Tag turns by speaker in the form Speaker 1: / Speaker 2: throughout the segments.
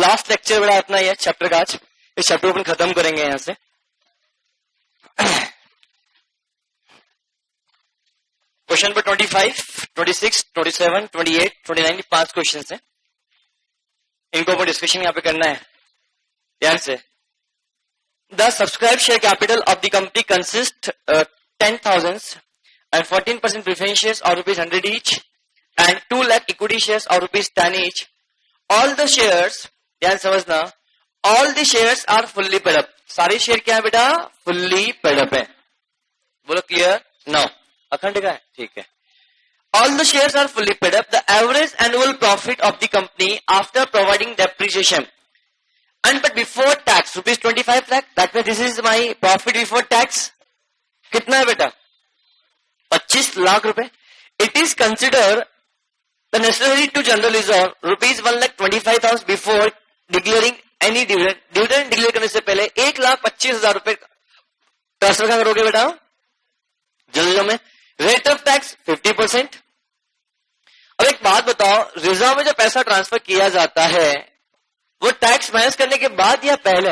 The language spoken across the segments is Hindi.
Speaker 1: लास्ट लेक्चर बड़ा अपना ये चैप्टर का आज, इस चैप्टर को अपन खत्म करेंगे यहां से। क्वेश्चन नंबर 25, 26, 27, 28, 29 5 क्वेश्चन है, इनको अपन डिस्कशन यहाँ पे करना है ध्यान से। The subscribe share capital of the company consist 10,000 and 14% preference shares or rupees 100 each and 2 lakh equity shares or rupees 10 each. All the shares, ध्यान समझना, all the shares are fully paid up. सारे शेयर क्या है बेटा? fully paid up है। बोलो क्लियर? नो अखंड का है, ठीक है। All the shares are fully paid up. The average annual profit of the company after providing depreciation and but before tax rupees 25 lakh. That means this is my profit before tax. कितना है बेटा? 25 लाख रुपए। It is consider the necessary to general reserve rupees 1,25,000 before declaring any dividend. Dividend declare करने से पहले 1,25,000 रुपए ट्रांसफर कहां करोगे बेटा? जनरल में। Rate of tax 50%। अब एक बात बताओ, रिजर्व में जो पैसा ट्रांसफर किया जाता है वो टैक्स माइनस करने के बाद या पहले?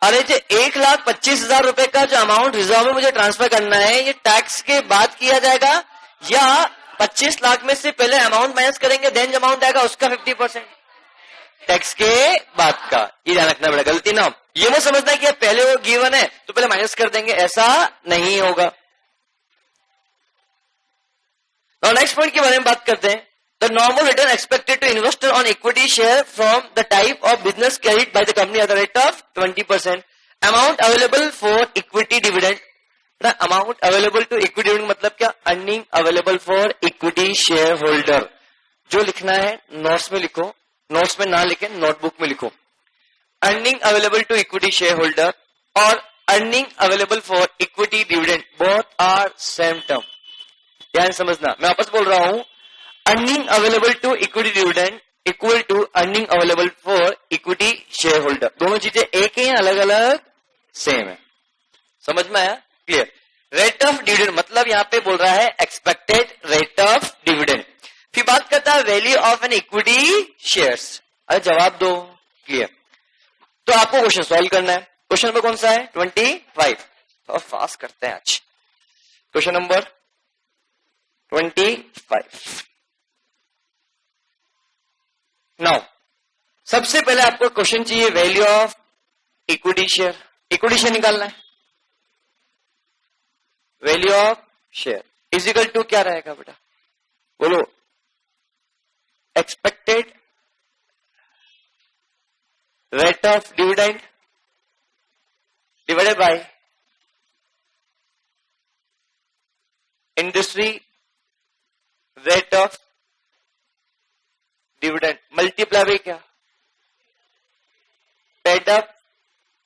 Speaker 1: अरे जो 1,25,000 रुपए का जो अमाउंट रिजर्व में मुझे ट्रांसफर करना है, ये टैक्स के बाद किया जाएगा या 25 लाख में से पहले अमाउंट माइनस करेंगे देन जो अमाउंट आएगा उसका 50%? टैक्स के बाद का। ये ध्यान रखना पड़ेगा, गलती ना। ये मत समझना कि पहले वो गिवन है तो पहले माइनस कर देंगे, ऐसा नहीं होगा। तो नेक्स्ट पॉइंट के बारे में बात करते हैं। The normal return expected to investor on equity share from the type of business carried by the company at the rate of 20%. Amount available for equity dividend. Amount available to equity dividend मतलब क्या? Earning available for equity shareholder. जो लिखना है नोट्स में लिखो, नोट्स में ना लिखे नोटबुक में लिखो। Earning available to equity shareholder और earning available for equity dividend both are same term. ध्यान समझना, मैं वापस बोल रहा हूं। Earning available to equity dividend equal to earning available for equity shareholder. दोनों चीजें एक ही अलग अलग सेम है, समझ में आया? क्लियर। रेट ऑफ डिविडेंड मतलब यहां पे बोल रहा है एक्सपेक्टेड रेट ऑफ डिविडेंड। फिर बात करता है value of an equity shares. अरे जवाब दो, क्लियर। तो आपको क्वेश्चन सॉल्व करना है। क्वेश्चन नंबर कौन सा है? 25। और फास्ट करते हैं आज। Question number 25। नाउ सबसे पहले आपको क्वेश्चन चाहिए value of equity share. Equity share निकालना है। Value of share is equal to क्या रहेगा बेटा? बोलो। Expected rate of dividend divided by industry rate of dividend multiply by क्या? Paid up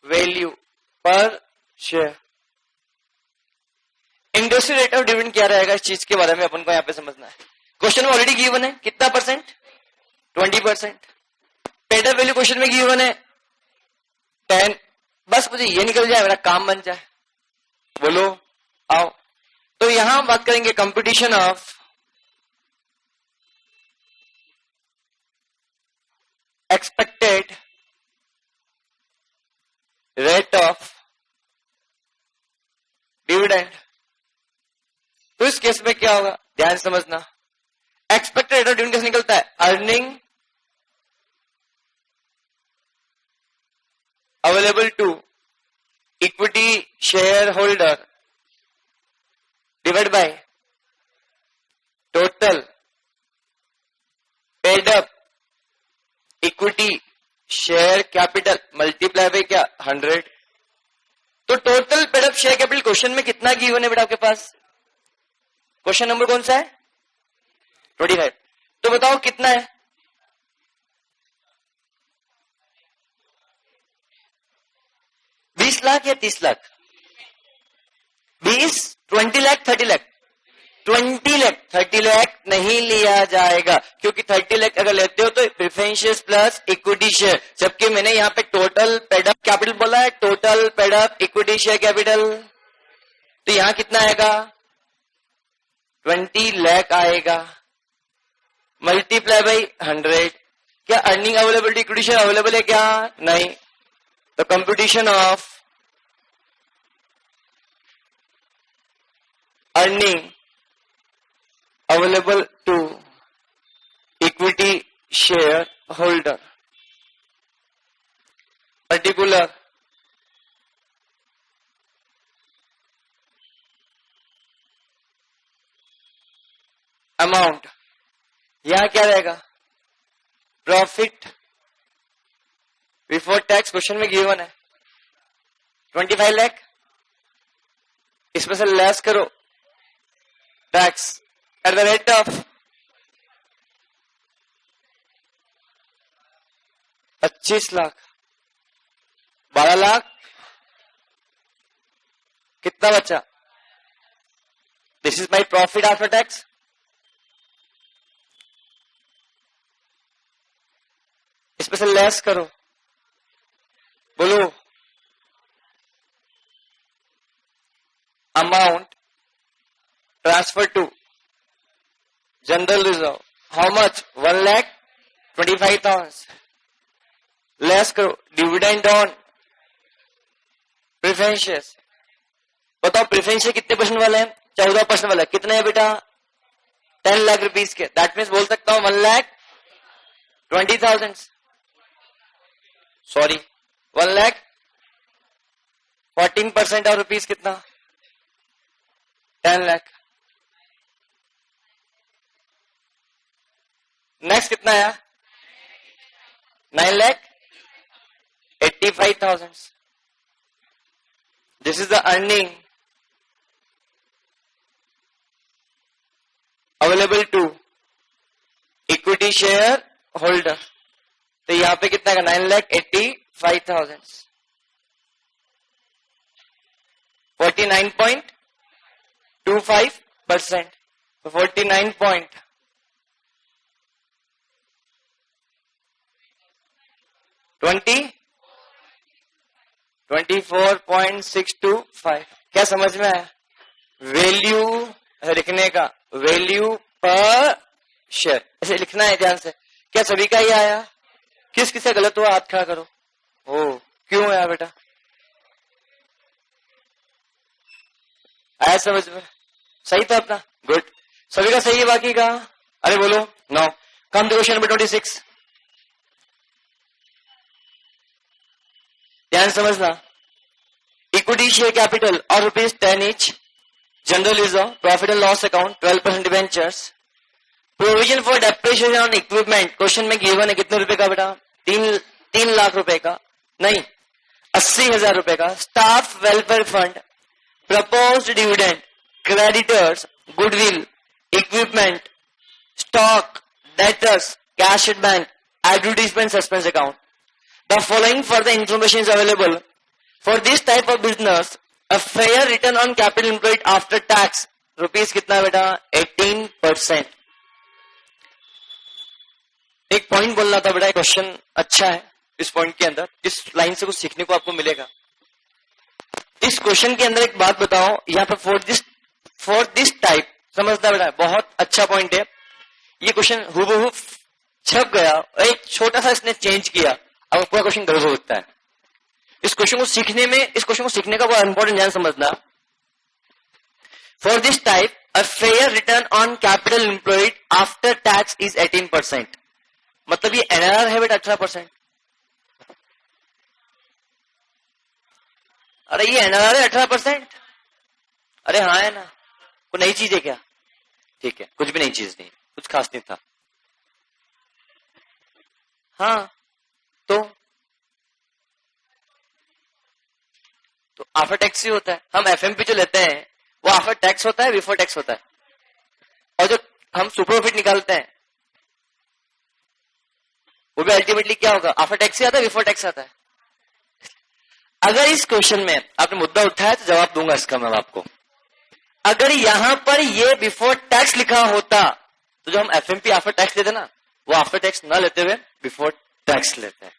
Speaker 1: value per share. Industry rate of dividend क्या रहेगा? इस चीज के बारे में अपन को यहां पे समझना है। क्वेश्चन में ऑलरेडी गिवन है, कितना percent? 20%। Paid up value question में गिवन है 10। बस मुझे ये निकल जाए, मेरा काम बन जाए। बोलो आओ। तो यहां हम बात करेंगे competition of expected rate of dividend। तो इस केस में क्या होगा? ध्यान समझना। एक्सपेक्टेड रेट ऑफ डिविडेंड कैसे निकलता है? Earning available to equity share holder divide by total paid up equity share capital multiply by क्या? 100। तो total paid up share capital question में कितना गिवन है बेटा आपके पास? क्वेश्चन नंबर कौन सा है? 25। तो बताओ कितना है? $20 लाख या 30 लाख? 20, 20 लाख, 30 लाख? 20 लाख। 30 लाख नहीं लिया जाएगा क्योंकि 30 लाख अगर लेते हो तो प्रेफरेंस प्लस इक्विटी शेयर, जबकि मैंने यहाँ पे टोटल पेड अप कैपिटल बोला है, total paid up equity share capital. तो यहाँ कितना आएगा? 20 लाख आएगा, मल्टीप्लाई बाई 100। क्या earning availability equity share available है क्या? नहीं। तो computation of earning available to equity share holder particular amount, यहां क्या रहेगा? प्रॉफिट बिफोर टैक्स क्वेश्चन में गिवन है 25 लाख, इसमें से लेस करो tax at the rate of 25 lakh, 12 lakh, कितना बचा? This is my profit after tax. इसमें से लेस करो, बोलो amount transfer to general reserve, how much? 1,25,000। Less करो डिविडेंड ऑन प्रेफरेंस शेयर्स। बताओ प्रेफरेंस शेयर कितने परसेंट वाले हैं? 14% वाला। कितने है बेटा? 10 लाख रुपीस के। दैट मीन्स बोल सकता हूं 1,20,000, सॉरी 1,14% और रुपीस कितना? 10 लाख। नेक्स्ट कितना है? 9,85,000। This is the earning available to equity share holder. तो यहां पे कितना का? 9,85,000, 49.25%। तो 24.625। क्या समझ में आया? वैल्यू लिखने का, वैल्यू पर शेयर ऐसे लिखना है ध्यान से। क्या सभी का ही आया? किस किसे गलत हुआ हाथ खड़ा करो। ओ क्यों आया बेटा? आया समझ में? सही था अपना? गुड। सभी का सही है, बाकी का? अरे बोलो। No. Come to question number 26। ध्यान समझना। इक्विटी शेयर कैपिटल और ₹10 each, general reserve, profit and loss account, 12% debentures, provision for depreciation on equipment. Question में गिवन है कितने रुपए का बेटा? 3 लाख रुपए का, नहीं 80,000 रुपए का। Staff welfare fund, proposed dividend, creditors, goodwill, equipment, stock, debtors, cash at bank, advertisement, suspense account. The following further information is available. For this type of business, a fair return on capital employed after tax, rupees कितना बेटा? 18%। एक पॉइंट बोलना था बेटा, क्वेश्चन अच्छा है। इस पॉइंट के अंदर, इस लाइन से कुछ सीखने को आपको मिलेगा। इस क्वेश्चन के अंदर एक बात बताओ, यहाँ पर फॉर दिस टाइप, समझता बेटा, बहुत अच्छा पॉइंट है। ये क्वेश्चन हूबहू छप गया, एक छोटा सा इसने चेंज किया, अब पूरा क्वेश्चन गलत हो सकता है। इस क्वेश्चन को सीखने में, इस क्वेश्चन को सीखने का बहुत इंपॉर्टेंट ध्यान समझना। For this type a fair return on capital employed after tax is 18%। मतलब ये एनआरआर है बेटा 18%। अरे ये एनआरआर है 18%? अरे हाँ है ना। कोई नई चीज है क्या? ठीक है, कुछ भी नई चीज नहीं, कुछ खास नहीं था। हाँ तो आफ्टर टैक्स ही होता है। हम एफएमपी जो लेते हैं वो आफ्टर टैक्स होता है, बिफोर टैक्स होता है। और जो हम सुपर प्रॉफिट निकालते हैं वो भी अल्टीमेटली क्या होगा? आफ्टर टैक्स ही आता है, बिफोर टैक्स आता है। अगर इस क्वेश्चन में आपने मुद्दा उठाया तो जवाब दूंगा इसका मैं आपको। अगर यहां पर ये बिफोर टैक्स लिखा होता तो जो हम एफएमपी आफ्टर टैक्स लेते ना, वो आफ्टर टैक्स ना लेते हुए बिफोर टैक्स लेते हैं।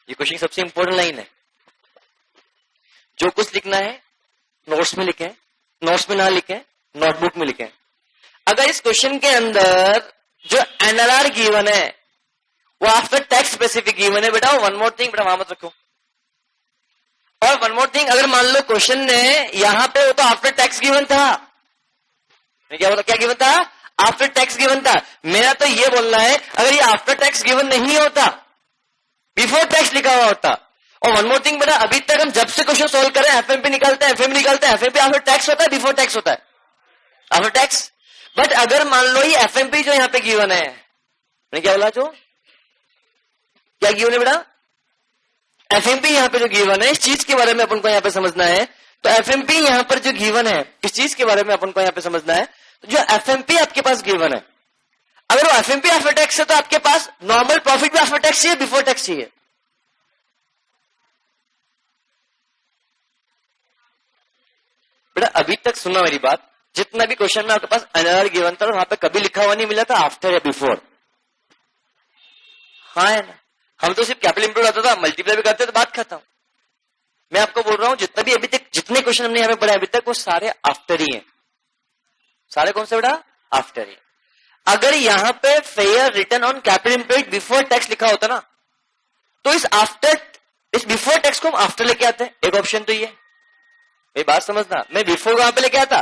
Speaker 1: ये क्वेश्चन की सबसे इंपॉर्टेंट लाइन है। जो कुछ लिखना है नोट्स में लिखें, नोट्स में ना लिखें, नोटबुक में लिखें। अगर इस क्वेश्चन के अंदर जो एनआरआर गिवन है वो आफ्टर टैक्स स्पेसिफिक गिवन है बेटा, वन मोर थिंग बेटा वहां मत रखो। और वन मोर थिंग, अगर मान लो क्वेश्चन ने यहां पे वो तो आफ्टर टैक्स गिवन था, क्या बोला, क्या गिवन था, आफ्टर टैक्स गिवन था। मेरा तो ये बोलना है अगर ये आफ्टर टैक्स गिवन नहीं होता, बिफोर टैक्स लिखा हुआ होता। और वन मोर थिंग बेटा, अभी तक हम जब से क्वेश्चन सोल्व करें एफएमपी निकालते हैं, एफएमपी निकालते हैं, एफएमपी आफ्टर टैक्स होता है बिफोर टैक्स होता है, आफ्टर टैक्स। बट अगर मान लो ये एफएमपी जो यहां पे गिवन है, मैंने क्या बोला, जो क्या गिवन है बेटा, एफएमपी यहां पे जो गिवन है, इस चीज के बारे में अपन को यहां पे समझना है। तो एफएमपी यहां पर जो गिवन है, किस चीज के बारे में अपन को यहां पे समझना है, जो एफएमपी आपके पास गिवन है, अगर वो एफएमपी आफ्टर टैक्स है तो आपके पास नॉर्मल प्रॉफिट भी आफ्टर टैक्स चाहिए, बिफोर टैक्स चाहिए। बेटा अभी तक सुना मेरी बात, जितना भी क्वेश्चन में आपके पास एनआरआर गिवन था वहां पे कभी लिखा हुआ नहीं मिला था आफ्टर या बिफोर। हाँ है ना, हम तो सिर्फ कैपिटल इंप्रूव आता था, मल्टीप्लाई भी करते तो बात खत्म। मैं आपको बोल रहा हूं जितना भी अभी तक जितने क्वेश्चन हमने यहां पे पढ़े अभी तक वो सारे आफ्टर ही हैं। सारे कौन से बेटा, आफ्टर ही। अगर यहां पे fair return on capital improve before tax लिखा होता ना, तो इस बिफोर टैक्स को हम आफ्टर लेके आते हैं। एक ऑप्शन तो ये, ये बात समझना, मैं बिफोर कहां पे लेके आता,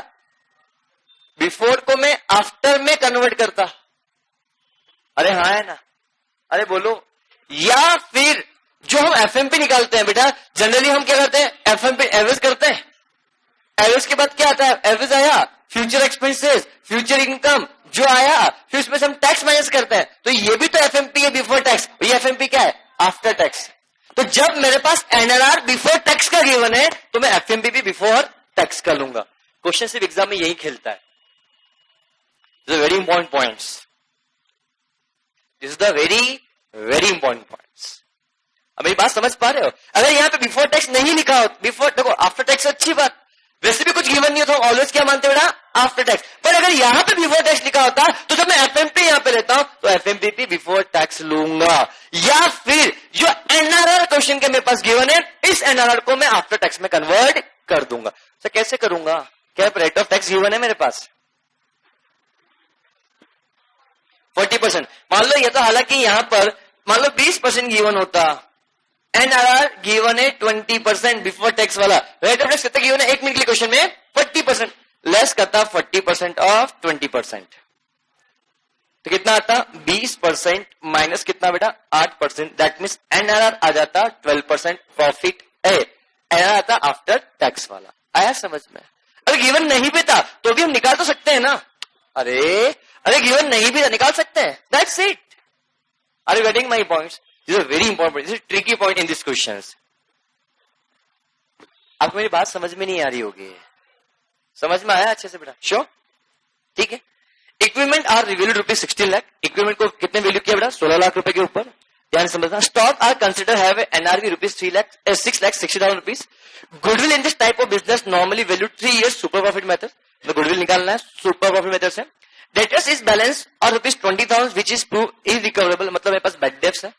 Speaker 1: बिफोर को मैं आफ्टर में कन्वर्ट करता। अरे हाँ है ना, अरे बोलो। या फिर जो हम एफएमपी निकालते हैं बेटा, जनरली हम क्या करते हैं, एफएमपी एवरेज करते हैं। एवरेज के बाद क्या आता है, एवरेज आया, फ्यूचर एक्सपेंसेस, फ्यूचर इनकम जो आया, फिर उसमें से हम टैक्स माइनस करते हैं। तो ये भी तो एफएमपी है बिफोर टैक्स, ये एफएमपी क्या है, आफ्टर टैक्स। तो जब मेरे पास एनआरआर बिफोर टैक्स का गिवन है तो मैं एफएमपी भी बिफोर टैक्स कर लूंगा। क्वेश्चन सिर्फ एग्जाम में यही खेलता है। This is very important points, this is the very important points. अब मेरी बात समझ पा रहे हो, अगर यहां पे बिफोर टैक्स नहीं लिखा हो, बिफोर देखो आफ्टर टैक्स अच्छी बात, वैसे भी कुछ गिवन नहीं होता, ऑलवेज क्या मानते बेटा, आफ्टर टैक्स। पर अगर यहां पे बिफोर टैक्स लिखा होता तो जब मैं एफएमपी यहां पे लेता हूं तो एफएमपी भी बिफोर टैक्स लूंगा। या फिर जो एनआरआर क्वेश्चन के मेरे पास गिवन है, इस एनआरआर को मैं आफ्टर टैक्स में कन्वर्ट कर दूंगा। तो कैसे करूंगा, क्या रेट ऑफ टैक्स गिवन है मेरे पास 40%। मान लो ये तो, हालांकि यहां पर मान लो 20% गिवन होता, एनआरआर गिवन है 20% बिफोर टैक्स वाला, रेट ऑफ टैक्स कितना गिवन है, एक मिनट के क्वेश्चन में 40%, लेस करता 40% ऑफ 20%, तो कितना आता 20% माइनस कितना बेटा 8%, दैट मीन्स एनआरआर आ जाता 12% प्रॉफिट है, एनआरआर आता आफ्टर टैक्स वाला। आया समझ में। अगर गिवन नहीं भी था तो भी हम निकाल तो सकते हैं ना, अरे गिवन नहीं भी था निकाल सकते हैं, that's it. Are you getting my points? This is very important, this is tricky point in this questions. आपको मेरी बात समझ में नहीं आ रही होगी, समझ में आया अच्छे से बेटा, श्योर, ठीक है। Equipment are revalued ₹16 lakh, equipment को कितने वैल्यू किया बेटा 16 लाख रुपए के ऊपर, ध्यान समझना। Stock are consider have NRV ₹6,60,000। Goodwill in this type of business normally valued 3 years super profit method, तो गुडविल निकालना है सुपर प्रॉफिट मेथड से। डेटर्स इज बैलेंस और ₹20,000 विच इज प्रूव इरिकवरेबल, मतलब मेरे पास बैड डेब्ट्स है।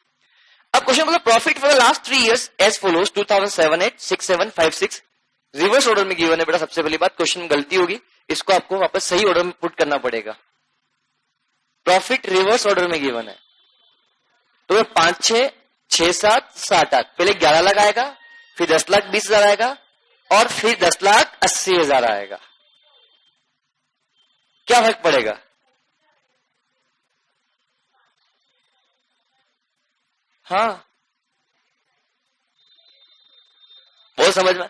Speaker 1: अब क्वेश्चन बोला profit for the last 3 years as follows 2007, 8, 6, 7, 5, 6, reverse order में गिवन है बेटा। सबसे पहली बात क्वेश्चन में गलती होगी, इसको आपको वापस सही ऑर्डर में पुट करना पड़ेगा। प्रॉफिट रिवर्स ऑर्डर में गिवन है, तो 5, 6, 6, 7, 7, 8, पहले 11 लाख आएगा, फिर 10,20,000 आएगा और फिर 10,80,000 आएगा। क्या फर्क पड़ेगा? हाँ, वो समझ में,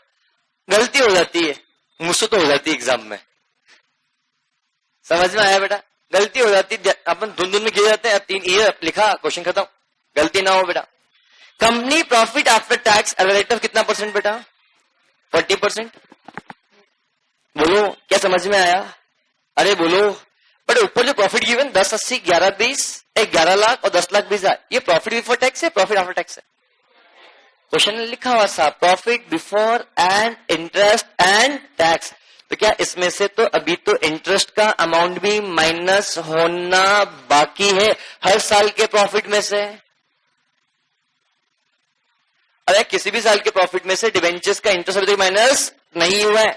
Speaker 1: गलती हो जाती है, मुझसे तो हो जाती है एग्जाम में, समझ में आया बेटा, गलती हो जाती है, अपन धुन में गिर जाते हैं। 3 ये लिखा, क्वेश्चन खत्म, गलती ना हो बेटा। Company profit after tax rate of कितना परसेंट बेटा 40%। बोलो क्या समझ में आया? अरे बोलो। बट ऊपर जो प्रॉफिट गिवन 10, 80, 11, 20, 11 लाख और 10,20,000, ये प्रॉफिट बिफोर टैक्स है प्रॉफिट आफ्टर टैक्स है? क्वेश्चन में लिखा हुआ साहब profit before and interest and tax, तो क्या इसमें से तो अभी तो इंटरेस्ट का अमाउंट भी माइनस होना बाकी है हर साल के प्रॉफिट में से। अरे किसी भी साल के प्रॉफिट में से डिवेंचर्स का इंटरेस्ट अभी तक माइनस नहीं हुआ है,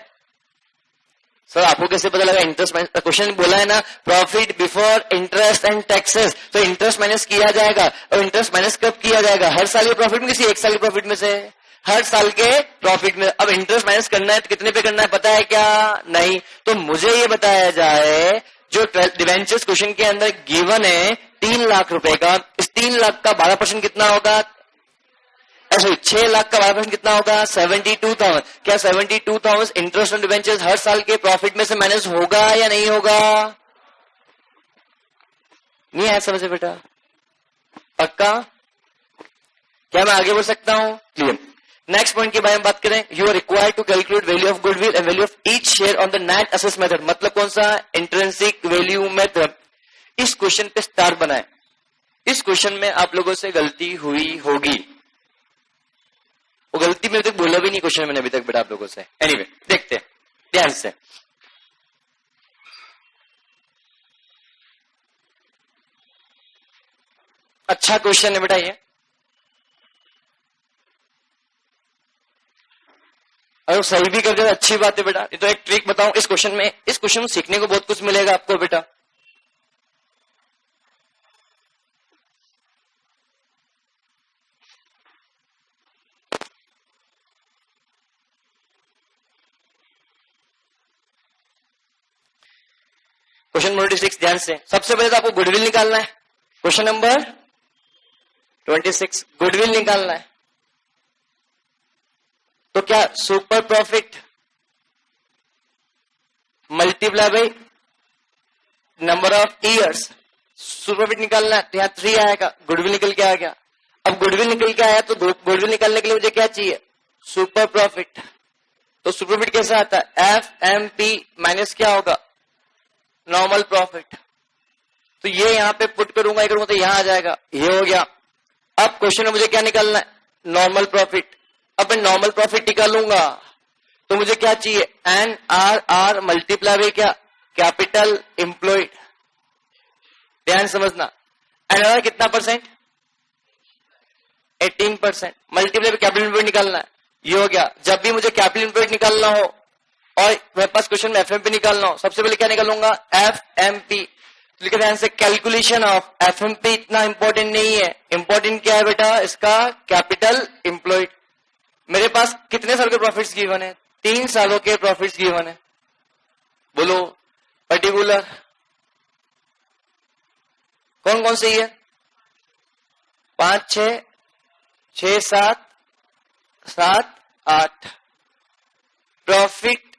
Speaker 1: सर आपको कैसे पता लगा इंटरेस्ट माइनस, क्वेश्चन बोला है ना profit before interest and taxes, तो इंटरेस्ट माइनस किया जाएगा। और इंटरेस्ट माइनस कब किया जाएगा? हर साल के प्रॉफिट में, किसी एक साल के प्रॉफिट में से, हर साल के प्रॉफिट में। अब इंटरेस्ट माइनस करना है तो कितने पे करना है पता है क्या? नहीं। तो मुझे ये बताया जाए जो डिवेंचर्स क्वेश्चन के अंदर गिवन है 3 लाख रुपए का, इस 3 लाख का 12% कितना होगा? ऐसे 6 लाख का 12% कितना होगा? 72,000। क्या 72,000 इंटरेस्ट ऑन डिवेंचर्स हर साल के प्रॉफिट में से माइनस होगा या नहीं होगा? नहीं आया समझ बेटा? पक्का? क्या मैं आगे बढ़ सकता हूं? क्लियर। नेक्स्ट पॉइंट के बारे में बात करें। You are required to calculate value of goodwill and value of each share on the net असेस मेथड। मतलब कौन सा? Intrinsic value method. इस क्वेश्चन पे स्टार बनाए। इस क्वेश्चन में आप लोगों से गलती हुई होगी, वो गलती में तक बोला भी नहीं क्वेश्चन मैंने अभी तक बेटा आप लोगों से। एनीवे देखते हैं ध्यान से। अच्छा क्वेश्चन है बेटा ये। अगर सही भी कर दे अच्छी बात है बेटा। ये तो एक ट्रिक बताऊं इस क्वेश्चन में, इस क्वेश्चन में सीखने को बहुत कुछ मिलेगा आपको बेटा। क्वेश्चन नंबर 26 ध्यान से। सबसे पहले तो आपको गुडविल निकालना है। क्वेश्चन नंबर 26 गुडविल निकालना है। तो क्या super profit multiply by number of years, super profit निकालना है। तो यहां 3 आएगा, गुडविल निकल के आ गया। अब गुडविल निकल के आया तो गुडविल निकालने के लिए मुझे क्या चाहिए? Super profit. तो सुपर प्रॉफिट कैसा आता है? FMP माइनस क्या होगा? Normal profit. तो ये यहां पे पुट करूंगा, ये करूंगा तो यहां आ जाएगा, ये हो गया। अब क्वेश्चन में मुझे क्या निकालना है? Normal profit. अब मैं नॉर्मल प्रॉफिट निकालूंगा तो मुझे क्या चाहिए? NRR मल्टीप्लाई बाई क्या? Capital employed. ध्यान समझना। NRR कितना percent? 18%। Multiply by capital employed निकालना है, ये हो गया। जब भी मुझे कैपिटल एम्प्लॉयड निकालना हो और मेरे पास क्वेश्चन में FMP निकालना हो, सबसे पहले क्या निकालूंगा? FMP। लिखा ध्यान से, कैलकुलेशन ऑफ FMP इतना इंपॉर्टेंट नहीं है। इंपॉर्टेंट क्या है बेटा? इसका कैपिटल एम्प्लॉयड। मेरे पास कितने साल के प्रॉफिट्स गिवन है? 3 सालों के प्रॉफिट्स गिवन है। बोलो पर्टिकुलर कौन कौन से है? 5, 6, 6, 7, 7, 8। प्रॉफिट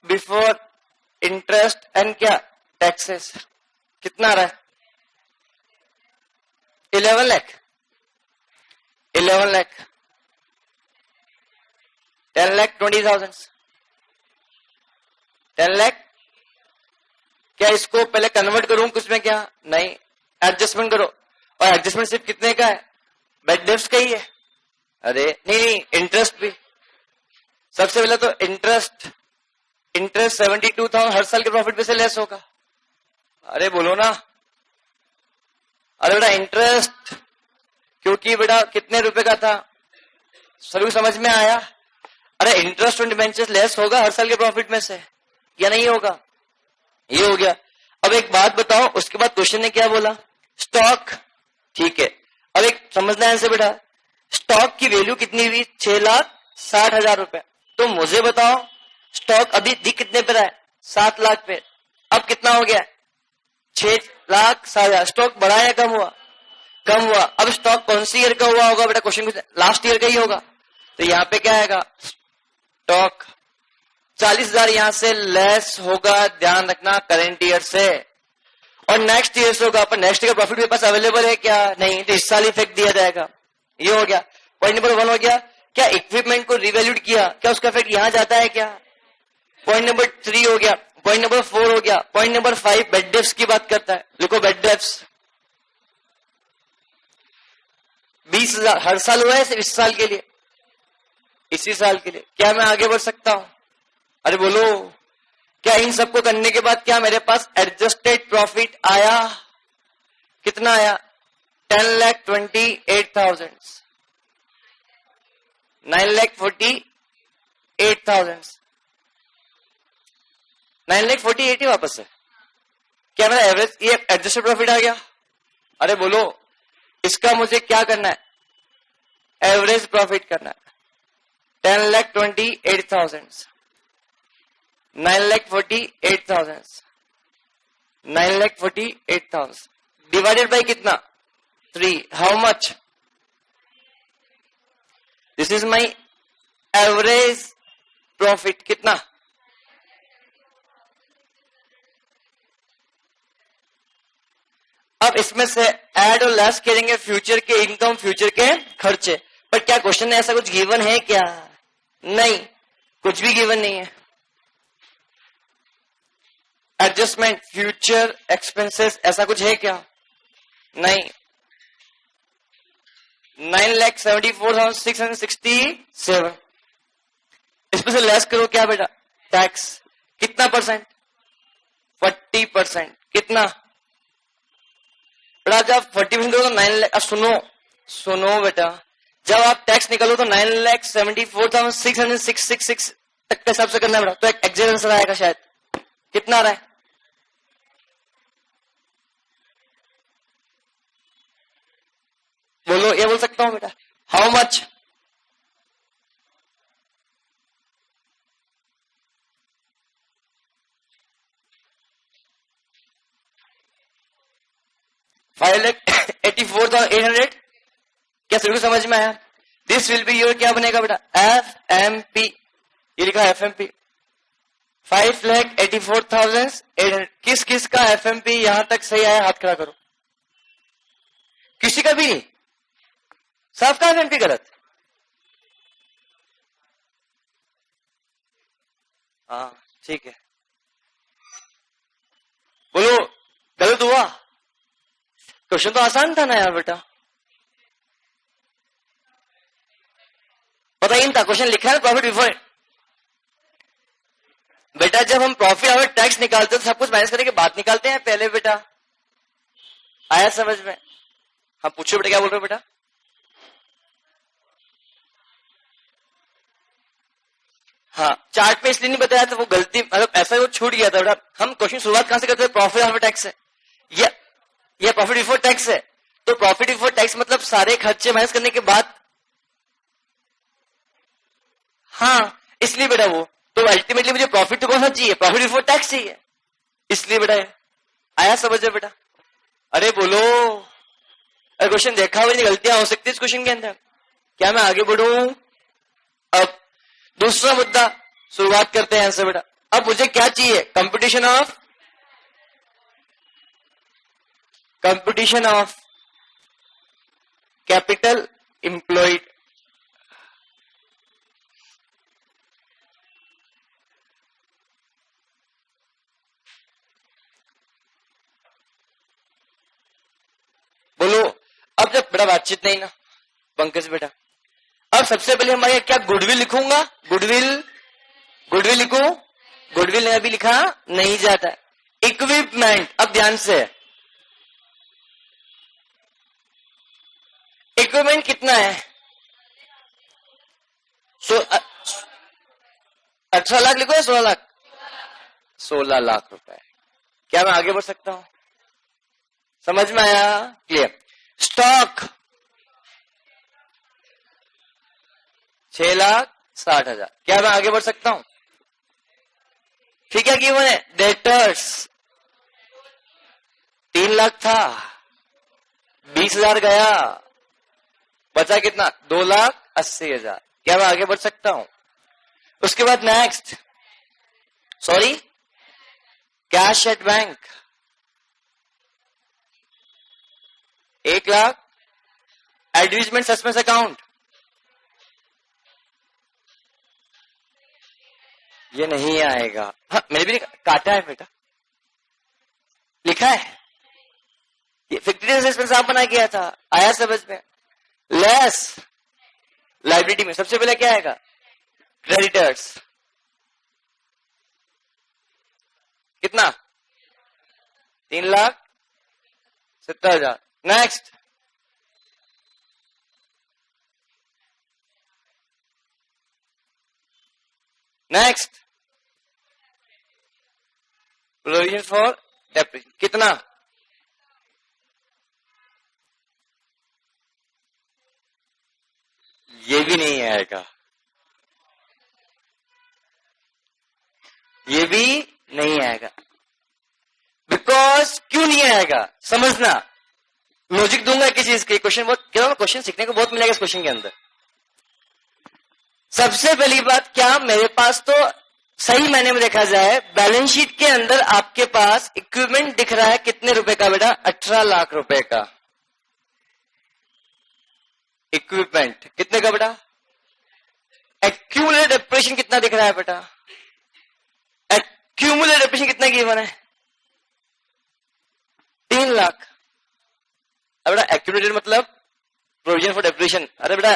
Speaker 1: बिफोर इंटरेस्ट एंड क्या? टैक्सेस। कितना आ रहा है? 11 लाख। 11 लाख 10,20,000। 10 लाख। क्या इसको पहले कन्वर्ट करूं कुछ में? क्या नहीं, एडजस्टमेंट करो। और एडजस्टमेंट सिर्फ कितने का है? बैड डेब्ट्स का ही है। अरे नहीं, इंटरेस्ट भी। सबसे पहले तो इंटरेस्ट 72,000 हर साल के प्रॉफिट में से लेस होगा। अरे बोलो ना। अरे बेटा इंटरेस्ट, क्योंकि बेटा कितने रुपए का था? सभी को समझ में आया? अरे इंटरेस्ट ऑन डिबेंचर्स लेस होगा हर साल के प्रॉफिट में से, या नहीं होगा? ये हो गया। अब एक बात बताओ, उसके बाद क्वेश्चन ने क्या बोला? स्टॉक। ठीक है, अब एक समझना है बेटा, स्टॉक की वैल्यू कितनी हुई? 6,60,000 रुपए। तो मुझे बताओ स्टॉक अभी दिख कितने पे रहा है? 7 लाख पे। अब कितना हो गया? 6,60,000। स्टॉक बढ़ा या कम हुआ? कम हुआ। अब स्टॉक कौन सी ईयर का हुआ होगा बेटा? क्वेश्चन लास्ट ईयर का ही होगा। तो यहाँ पे क्या आएगा? स्टॉक 40,000 यहां से लेस होगा, ध्यान रखना, करंट ईयर से। और नेक्स्ट ईयर से होगा। पर नेक्स्ट ईयर प्रॉफिट मेरे पास अवेलेबल है क्या? नहीं, तो इस साल इफेक्ट दिया जाएगा। ये हो गया। पॉइंट नंबर 1 हो गया। क्या इक्विपमेंट को रिवैल्यूड किया, क्या उसका इफेक्ट यहां जाता है क्या? पॉइंट नंबर 3 हो गया। पॉइंट नंबर 4 हो गया। पॉइंट नंबर 5 बेड डेब्ट्स की बात करता है। देखो बेड डेब्ट्स 20,000 हर साल हुआ है, सिर्फ इस साल के लिए, इसी साल के लिए। क्या मैं आगे बढ़ सकता हूं? अरे बोलो। क्या इन सबको करने के बाद क्या मेरे पास एडजस्टेड प्रॉफिट आया? कितना आया? 10,28,000, 9,48,000। 9,48,000 ही वापस है। क्या मेरा एवरेज, ये एडजस्टेड प्रॉफिट आ गया? अरे बोलो, इसका मुझे क्या करना है? एवरेज प्रॉफिट करना है। 10,28,000, 9,48,000, 9,48,000 डिवाइडेड बाई कितना? 3। How much? This is my average profit. कितना? अब इसमें से ऐड और लेस करेंगे फ्यूचर के इनकम, फ्यूचर के खर्चे। पर क्या क्वेश्चन में ऐसा कुछ गिवन है क्या? नहीं, कुछ भी गिवन नहीं है। एडजस्टमेंट फ्यूचर एक्सपेंसेस ऐसा कुछ है क्या? नहीं। 9,74,667, इसमें से लेस करो क्या बेटा? टैक्स। कितना परसेंट? 40%। कितना बेटा? जब 40% दो तो 9 लाख। अब सुनो बेटा, जब आप टैक्स निकालो तो 9,74,666 तक के हिसाब से करना है बेटा, तो एक एग्जैक्ट आंसर आएगा शायद। कितना आ रहा है? बोलो, ये बोल सकता हूं बेटा? How much? $5,84,800। क्या सभी को समझ में आया? दिस विल बी योर, क्या बनेगा बेटा? FMP। ये लिखा FMP 5,84,800। किस किस का FMP यहां तक सही आया? हाथ खड़ा करो। किसी का भी नहीं? सबका FMP गलत? हाँ ठीक है, बोलो गलत हुआ? क्वेश्चन तो आसान था ना यार बेटा, पता ही नहीं था। क्वेश्चन लिखा है प्रॉफिट बिफोर। बेटा जब हम प्रॉफिट और टैक्स निकालते हैं तो सब कुछ माइनस करने के बाद निकालते हैं पहले बेटा। आया समझ में? हाँ पूछो बेटा, क्या बोल रहे हो बेटा? हाँ चार्ट पे इसलिए नहीं बताया था, वो गलती, मतलब ऐसा वो छूट गया था बेटा। हम क्वेश्चन शुरुआत कहां से करते हैं? प्रॉफिट आफ्टर टैक्स है। ये प्रॉफिट बिफोर टैक्स है, तो प्रॉफिट बिफोर टैक्स मतलब सारे खर्चे माइनस करने के बाद। हाँ इसलिए बेटा वो, तो अल्टीमेटली मुझे प्रॉफिट तो कौन सा चाहिए? प्रॉफिट बिफोर टैक्स चाहिए, इसलिए बेटा। आया समझ में बेटा? अरे बोलो, अरे क्वेश्चन देखा हुआ, गलतियां हो सकती है इस क्वेश्चन के अंदर। क्या मैं आगे बढ़ूं? अब दूसरा मुद्दा शुरुआत करते हैं यहां से बेटा। अब मुझे क्या चाहिए? Competition of capital employed. बोलो, अब जब बेटा बातचीत नहीं ना पंकज बेटा, अब सबसे पहले हमारे क्या गुडविल लिखूंगा? गुडविल लिखूं? गुडविल अभी लिखा नहीं जाता है। इक्विपमेंट, अब ध्यान से, इक्विपमेंट कितना है? 18 लाख लिखो या 16 लाख? 16 लाख रुपए। क्या मैं आगे बढ़ सकता हूं? समझ में आया? क्लियर। स्टॉक 6,60,000। क्या मैं आगे बढ़ सकता हूं? ठीक है, गिवन है। डेटर्स 3 लाख था, 20,000 गया, बचा कितना? 2,80,000। क्या मैं आगे बढ़ सकता हूं? उसके बाद next, sorry, cash at bank 1 lakh. Advertisement suspense account, ये नहीं आएगा। हाँ मैंने भी काटा है बेटा, लिखा है। ये फिक्टिव सस्पेंस आप बना किया था, आया समझ में? लेस लाइबिलिटी में सबसे पहले क्या आएगा? क्रेडिटर्स। कितना? 3,70,000। Next, next provision for depreciation कितना, ये भी नहीं आएगा, ये भी नहीं आएगा। बिकॉज क्यों नहीं आएगा समझना, लॉजिक दूंगा किसी चीज के। क्वेश्चन बहुत क्या, क्वेश्चन सीखने को बहुत मिलेगा इस क्वेश्चन के अंदर। सबसे पहली बात, क्या मेरे पास तो सही मायने में देखा जाए बैलेंस शीट के अंदर आपके पास इक्विपमेंट दिख रहा है कितने रुपए का बेटा, 18 लाख रुपए का इक्विपमेंट। कितने का बेटा? एक्यूमुलेटेड डेप्रिसिएशन कितना दिख रहा है बेटा? एक्यूमुलेटेड डेप्रिसिएशन कितना गिवन है? 3 लाख। अब बेटा एक्यूमुलेटेड मतलब प्रोविजन फॉर डेप्रिसिएशन। अरे बेटा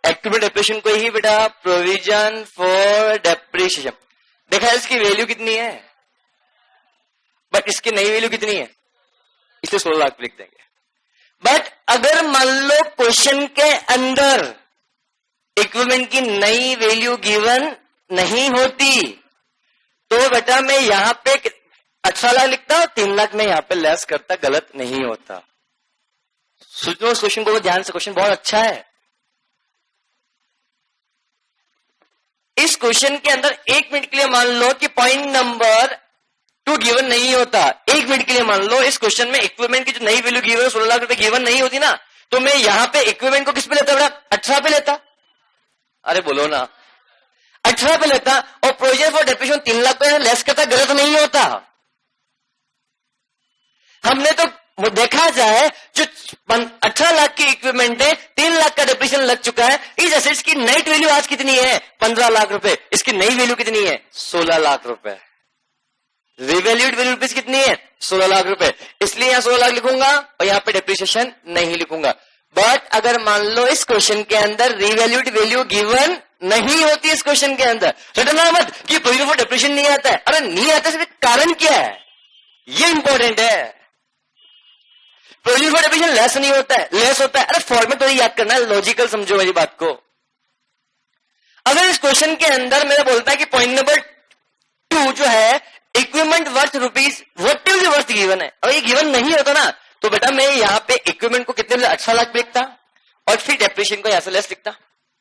Speaker 1: एक्यूमुलेटेड डेप्रिसिएशन को ही बेटा प्रोविजन फॉर डेप्रिसिएशन देखा है। इसकी वैल्यू कितनी है, बट इसकी नई वैल्यू कितनी है, इसलिए 16 लाख लिख देंगे। बट अगर मान लो क्वेश्चन के अंदर इक्विपमेंट की नई वैल्यू गिवन नहीं होती तो बेटा मैं यहां पे 18 लाख लिखता, 3 लाख में यहां पे लेस करता, गलत नहीं होता। सोचो उस क्वेश्चन को ध्यान से, क्वेश्चन बहुत अच्छा है। इस क्वेश्चन के अंदर 1 मिनट के लिए मान लो कि पॉइंट नंबर 2 गिवन नहीं होता। 1 मिनट के लिए मान लो इस क्वेश्चन में इक्विपमेंट की जो नई वैल्यू गिवन है 16 लाख रुपए गिवन नहीं होती ना, तो मैं यहां पे इक्विपमेंट को किस पे लेता बेटा? 18 पे लेता। अरे बोलो ना, 18 पे लेता और प्रोविजन फॉर डेप्रिसिएशन 3 लाख पे लेस करता, गलत नहीं होता। हमने तो वो देखा जाए जो 18 लाख की इक्विपमेंट है, 3 लाख का डेप्रिसिएशन लग चुका है। इस एसेट्स की नेट वैल्यू आज कितनी है? 15 लाख रुपए। इसकी नई वैल्यू कितनी है? 16 लाख रुपए। रिवैल्यूड वैल्यू रुपीज कितनी है? 16 लाख रुपए। इसलिए यहां 16 लाख लिखूंगा और यहां पे डेप्रिसिएशन नहीं लिखूंगा। बट अगर मान लो इस क्वेश्चन के अंदर रिवैल्यूड वैल्यू गिवन नहीं होती, इस क्वेश्चन के अंदर रटना मत कि प्रोविजन फॉर डेप्रिसिएशन नहीं आता है। अरे नहीं आता, इसमें कारण क्या है, ये इंपॉर्टेंट है। प्रोविजन फॉर डेप्रिसिएशन लेस नहीं होता है, लेस होता है। अरे फॉर्मेट तो याद करना है, लॉजिकल समझो मेरी बात को। अगर इस क्वेश्चन के अंदर मेरा बोलता है कि पॉइंट नंबर 2 जो है equipment worth rupees, what is worth given है, और ये गिवन नहीं होता ना, तो बेटा मैं यहां पे इक्विपमेंट को कितने 18 लाख लिखता और फिर डेप्रिसिएशन को यहां से लेस लिखता।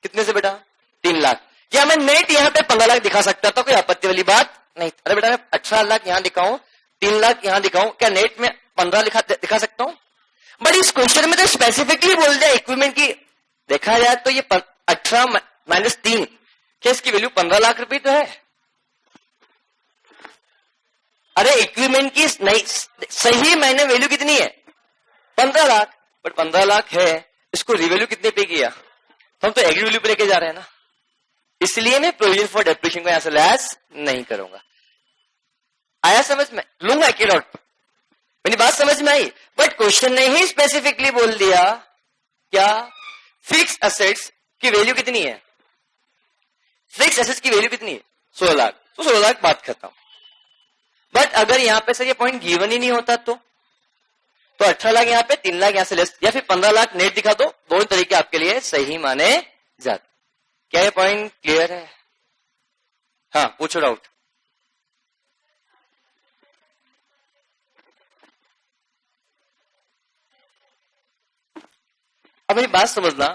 Speaker 1: कितने से बेटा? 3 लाख। या मैं नेट यहां पे 15 लाख दिखा सकता था, कोई आपत्ति वाली बात नहीं। अरे बेटा मैं 18 लाख यहां दिखाऊं, 3 लाख यहां दिखाऊं, क्या नेट में 15 दिखा सकता हूं? बट इस क्वेश्चन में तो स्पेसिफिकली बोल दिया इक्विपमेंट की। देखा जाए तो ये 18 माइनस 3, क्या इसकी वैल्यू 15 लाख रुपए तो है? अरे इक्विपमेंट की नहीं, सही मायने वैल्यू कितनी है? 15 लाख। बट 15 लाख है, इसको रिवैल्यू कितने पे किया? हम तो एग्री वैल्यू पे लेके जा रहे हैं ना, इसलिए मैं प्रोविजन फॉर डेप्रिसिएशन को यहां से लेस नहीं करूंगा। आया समझ में? लूंगा एक डाउट, मेरी बात समझ में आई। बट क्वेश्चन ने ही स्पेसिफिकली बोल दिया क्या, फिक्स एसेट्स की वैल्यू कितनी है? फिक्स एसेट्स की वैल्यू कितनी है? 16 लाख। तो 16 लाख बात करता हूं। बट अगर यहां पे सर ये पॉइंट गिवन ही नहीं होता तो 18 लाख यहां पे, 3 लाख यहां से लेस, या फिर 15 लाख नेट दिखा दो, दोनों तरीके आपके लिए सही माने जाते। क्या ये पॉइंट क्लियर है? हाँ पूछो डाउट। अब मेरी बात समझना,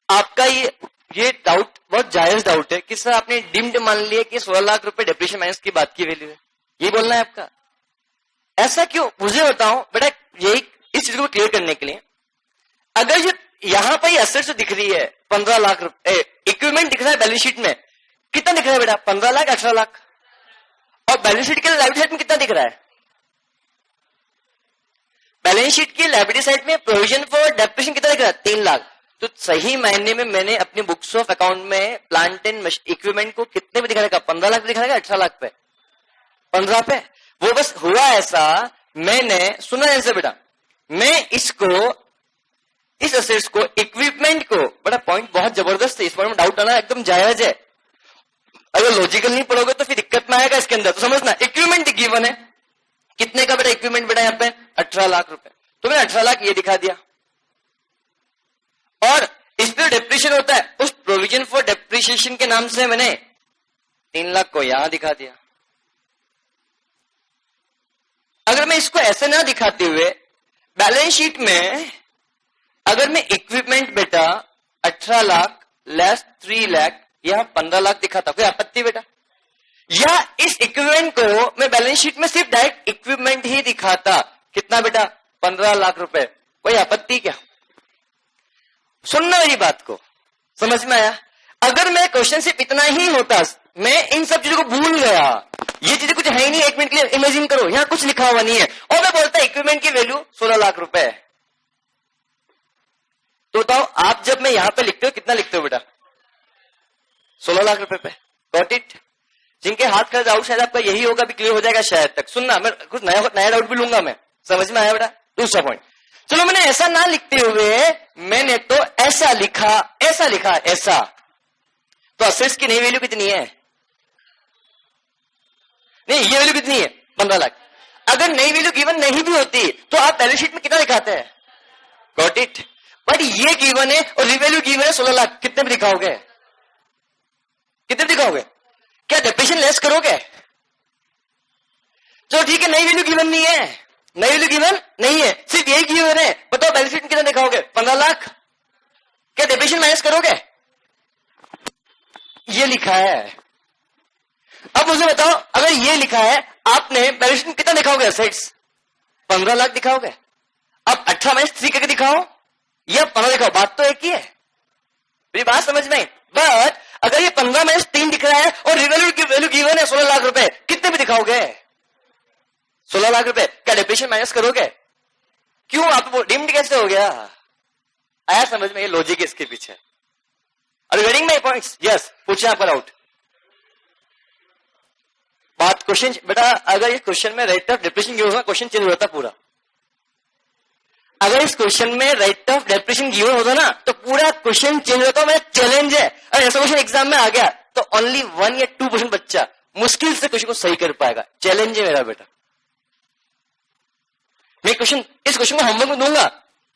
Speaker 1: आपका ये डाउट बहुत जायज डाउट है कि सर आपने डिम्ड मान लिया कि 16 लाख रुपए डेप्रिसिएशन माइनस की बात की वैल्यू है, ये बोलना है आपका। ऐसा क्यों, मुझे बताओ बेटा। यही इस चीज को क्लियर करने के लिए, अगर ये यहां पर एसेट्स दिख रही है 15 लाख रुपए, इक्विपमेंट दिख रहा है बैलेंस शीट में, कितना दिख रहा है बेटा? 15 लाख 18 लाख। और बैलेंस शीट के लायबिलिटी साइड में कितना दिख रहा है? बैलेंस शीट की लायबिलिटी साइड में प्रोविजन फॉर डेप्रिसिएशन कितना दिख रहा है? 3 लाख। तो सही मायने में मैंने अपनी बुक्स ऑफ अकाउंट में प्लांट एंड इक्विपमेंट को कितने पे दिखाएगा? 15 लाख पे दिखाएगा, 18 लाख पे, 15 पे। वो बस हुआ ऐसा, मैंने सुना ऐसे बेटा, मैं इसको, इस एसेट्स को, इक्विपमेंट को, बड़ा पॉइंट बहुत जबरदस्त है, इस पॉइंट में डाउट आना एकदम जायज है। अगर लॉजिकल नहीं पढ़ोगे तो फिर दिक्कत में आएगा इसके अंदर। तो समझना, इक्विपमेंट गिवन है कितने का बेटा? इक्विपमेंट बेटा यहाँ पे 18 लाख रुपए, तो मैंने 18 लाख ये दिखा दिया। और इस पे डेप्रिसिएशन होता है, उस प्रोविजन फॉर डेप्रिसिएशन के नाम से मैंने 3 लाख को यहां दिखा दिया। अगर मैं इसको ऐसे ना दिखाते हुए बैलेंस शीट में अगर मैं इक्विपमेंट बेटा 18 लाख लेस 3 लाख या 15 लाख दिखाता, कोई आपत्ति बेटा? या इस इक्विपमेंट को मैं बैलेंस शीट में सिर्फ डायरेक्ट इक्विपमेंट ही दिखाता, कितना बेटा? 15 लाख रुपए, कोई आपत्ति क्या? सुनना मेरी बात को, समझ में आया? अगर मैं क्वेश्चन सिर्फ इतना ही होता, मैं इन सब चीजों को भूल गया, ये चीजें कुछ है ही नहीं, 1 मिनट के लिए इमेजिन करो, यहां कुछ लिखा हुआ नहीं है, और मैं बोलता इक्विपमेंट की वैल्यू 16 लाख रुपए है, तो बताओ आप जब मैं यहां पे लिखते हो कितना लिखते हो बेटा? 16 लाख रुपए पे। Got it? जिनके हाथ का डाउट शायद आपका यही होगा, भी क्लियर हो जाएगा शायद तक। सुनना, मैं कुछ नया डाउट भी लूंगा मैं, समझ में आया बेटा? दूसरा पॉइंट, चलो मैंने ऐसा ना लिखते हुए मैंने तो ऐसा लिखा, ऐसा, तो असेट्स की नई वैल्यू कितनी है? नहीं, ये वैल्यू कितनी है? 15 लाख। अगर नई वैल्यू गिवन नहीं भी होती तो आप बैलेंस शीट में कितना दिखाते हैं? Got it? बट ये गिवन है और रिवैल्यू गिवन है 16 लाख, कितने में दिखाओगे? कितने दिखाओगे? क्या डेप्रिसिएशन लेस करोगे? चलो ठीक है, नई वैल्यू गिवन नहीं है, नई वैल्यू गिवन नहीं है, सिर्फ यही गिवन है, बताओ बैलेंस शीट में कितना दिखाओगे? 15 लाख। क्या डेप्रिसिएशन माइनस करोगे? ये लिखा है। अब मुझे बताओ, अगर ये लिखा है आपने, बैलेंस शीट में कितना दिखाओगे? असेट्स 15 लाख दिखाओगे। अब 18 माइनस 3 करके दिखाओ या 15 दिखाओ, बात तो एक ही है, मेरी बात समझ में? बट अगर ये 15 माइनस 3 दिख रहा है और रिवैल्यू की वैल्यू गिवन है 16 लाख रुपए, कितने में दिखाओगे? 16 लाख रुपए। क्या डेप्रिसिएशन माइनस करोगे? क्यों? आपको डिम्ड कैसे हो गया? आया समझ में? ये लॉजिक है इसके पीछे। Are you getting my points? Yes, पूछे आपका डाउट। बात क्वेश्चन बेटा, अगर इस क्वेश्चन में रेट ऑफ डेप्रिसिएशन गिवन होगा, क्वेश्चन चेंज होता पूरा। अगर इस क्वेश्चन में रेट ऑफ डेप्रिसिएशन गिवन होता ना तो पूरा क्वेश्चन चेंज होता। मेरा चैलेंज है, अगर ऐसा क्वेश्चन एग्जाम में आ गया तो ओनली 1 या 2% बच्चा मुश्किल से क्वेश्चन को सही कर पाएगा। चैलेंज है मेरा बेटा। मैं इस क्वेश्चन को होमवर्क में दूंगा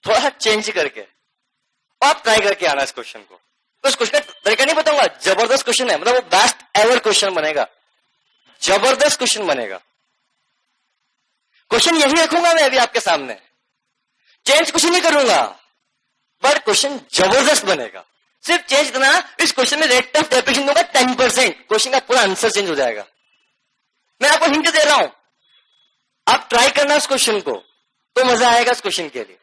Speaker 1: थोड़ा चेंज करके, और आप ट्राई करके आना इस क्वेश्चन को। तो इस क्वेश्चन का तरीका नहीं बताऊंगा, जबरदस्त क्वेश्चन है, मतलब वो बेस्ट एवर क्वेश्चन बनेगा, जबरदस्त क्वेश्चन बनेगा। क्वेश्चन यही रखूंगा मैं अभी आपके सामने, चेंज कुछ नहीं करूंगा, बट क्वेश्चन जबरदस्त बनेगा। सिर्फ चेंज इतना, इस क्वेश्चन में रेट ऑफ डेप्रिसिएशन दूंगा 10%, क्वेश्चन का पूरा आंसर चेंज हो जाएगा। मैं आपको हिंट दे रहा हूं, आप ट्राई करना इस क्वेश्चन को, तो मजा आएगा इस क्वेश्चन के लिए।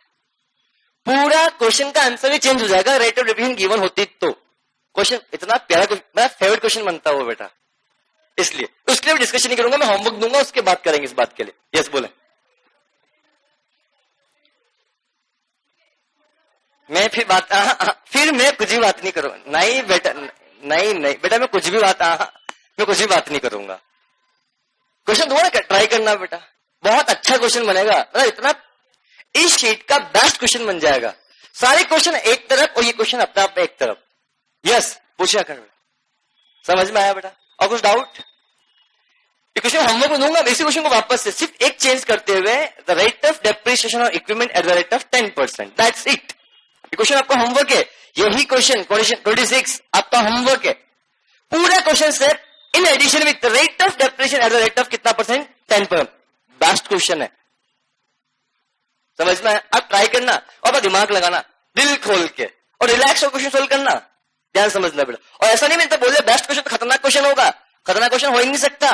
Speaker 1: पूरा क्वेश्चन का आंसर ही चेंज हो जाएगा रेट ऑफ डेप्रिसिएशन गिवन होती तो। क्वेश्चन इतना प्यारा, मेरा फेवरेट क्वेश्चन बनता है वो बेटा, इसलिए उसके लिए डिस्कशन नहीं करूंगा, मैं होमवर्क दूंगा, उसके बाद करेंगे इस बात के लिए। यस बोले। मैं फिर मैं कुछ भी बात नहीं करूंगा। नहीं बेटा, नहीं बेटा, मैं कुछ भी बात नहीं करूंगा। क्वेश्चन दूंगा, ट्राई करना बेटा, बहुत अच्छा क्वेश्चन बनेगा। मतलब इतना इस शीट का बेस्ट क्वेश्चन बन जाएगा। सारे क्वेश्चन एक तरफ और ये क्वेश्चन अपने आप में एक तरफ। यस, पूछा कर बेटा, समझ में आया बेटा? और कुछ डाउट? ये क्वेश्चन होमवर्क में दूंगा, इसी क्वेश्चन को वापस से सिर्फ एक चेंज करते हुए, the rate of depreciation of equipment at the rate of 10%, that's it. ये क्वेश्चन आपका होमवर्क है, यही क्वेश्चन 26 आपका होमवर्क है। पूरा question set in addition with rate of depreciation at the rate of कितना परसेंट? 10%। बेस्ट क्वेश्चन है, समझ में? आप ट्राई करना और अपना दिमाग लगाना दिल खोल के, और रिलैक्स हो क्वेश्चन सोल्व करना, ध्यान समझना बेटा। और ऐसा नहीं मिलता बोले बेस्ट क्वेश्चन तो खतरनाक क्वेश्चन होगा, खतरनाक क्वेश्चन हो ही नहीं सकता।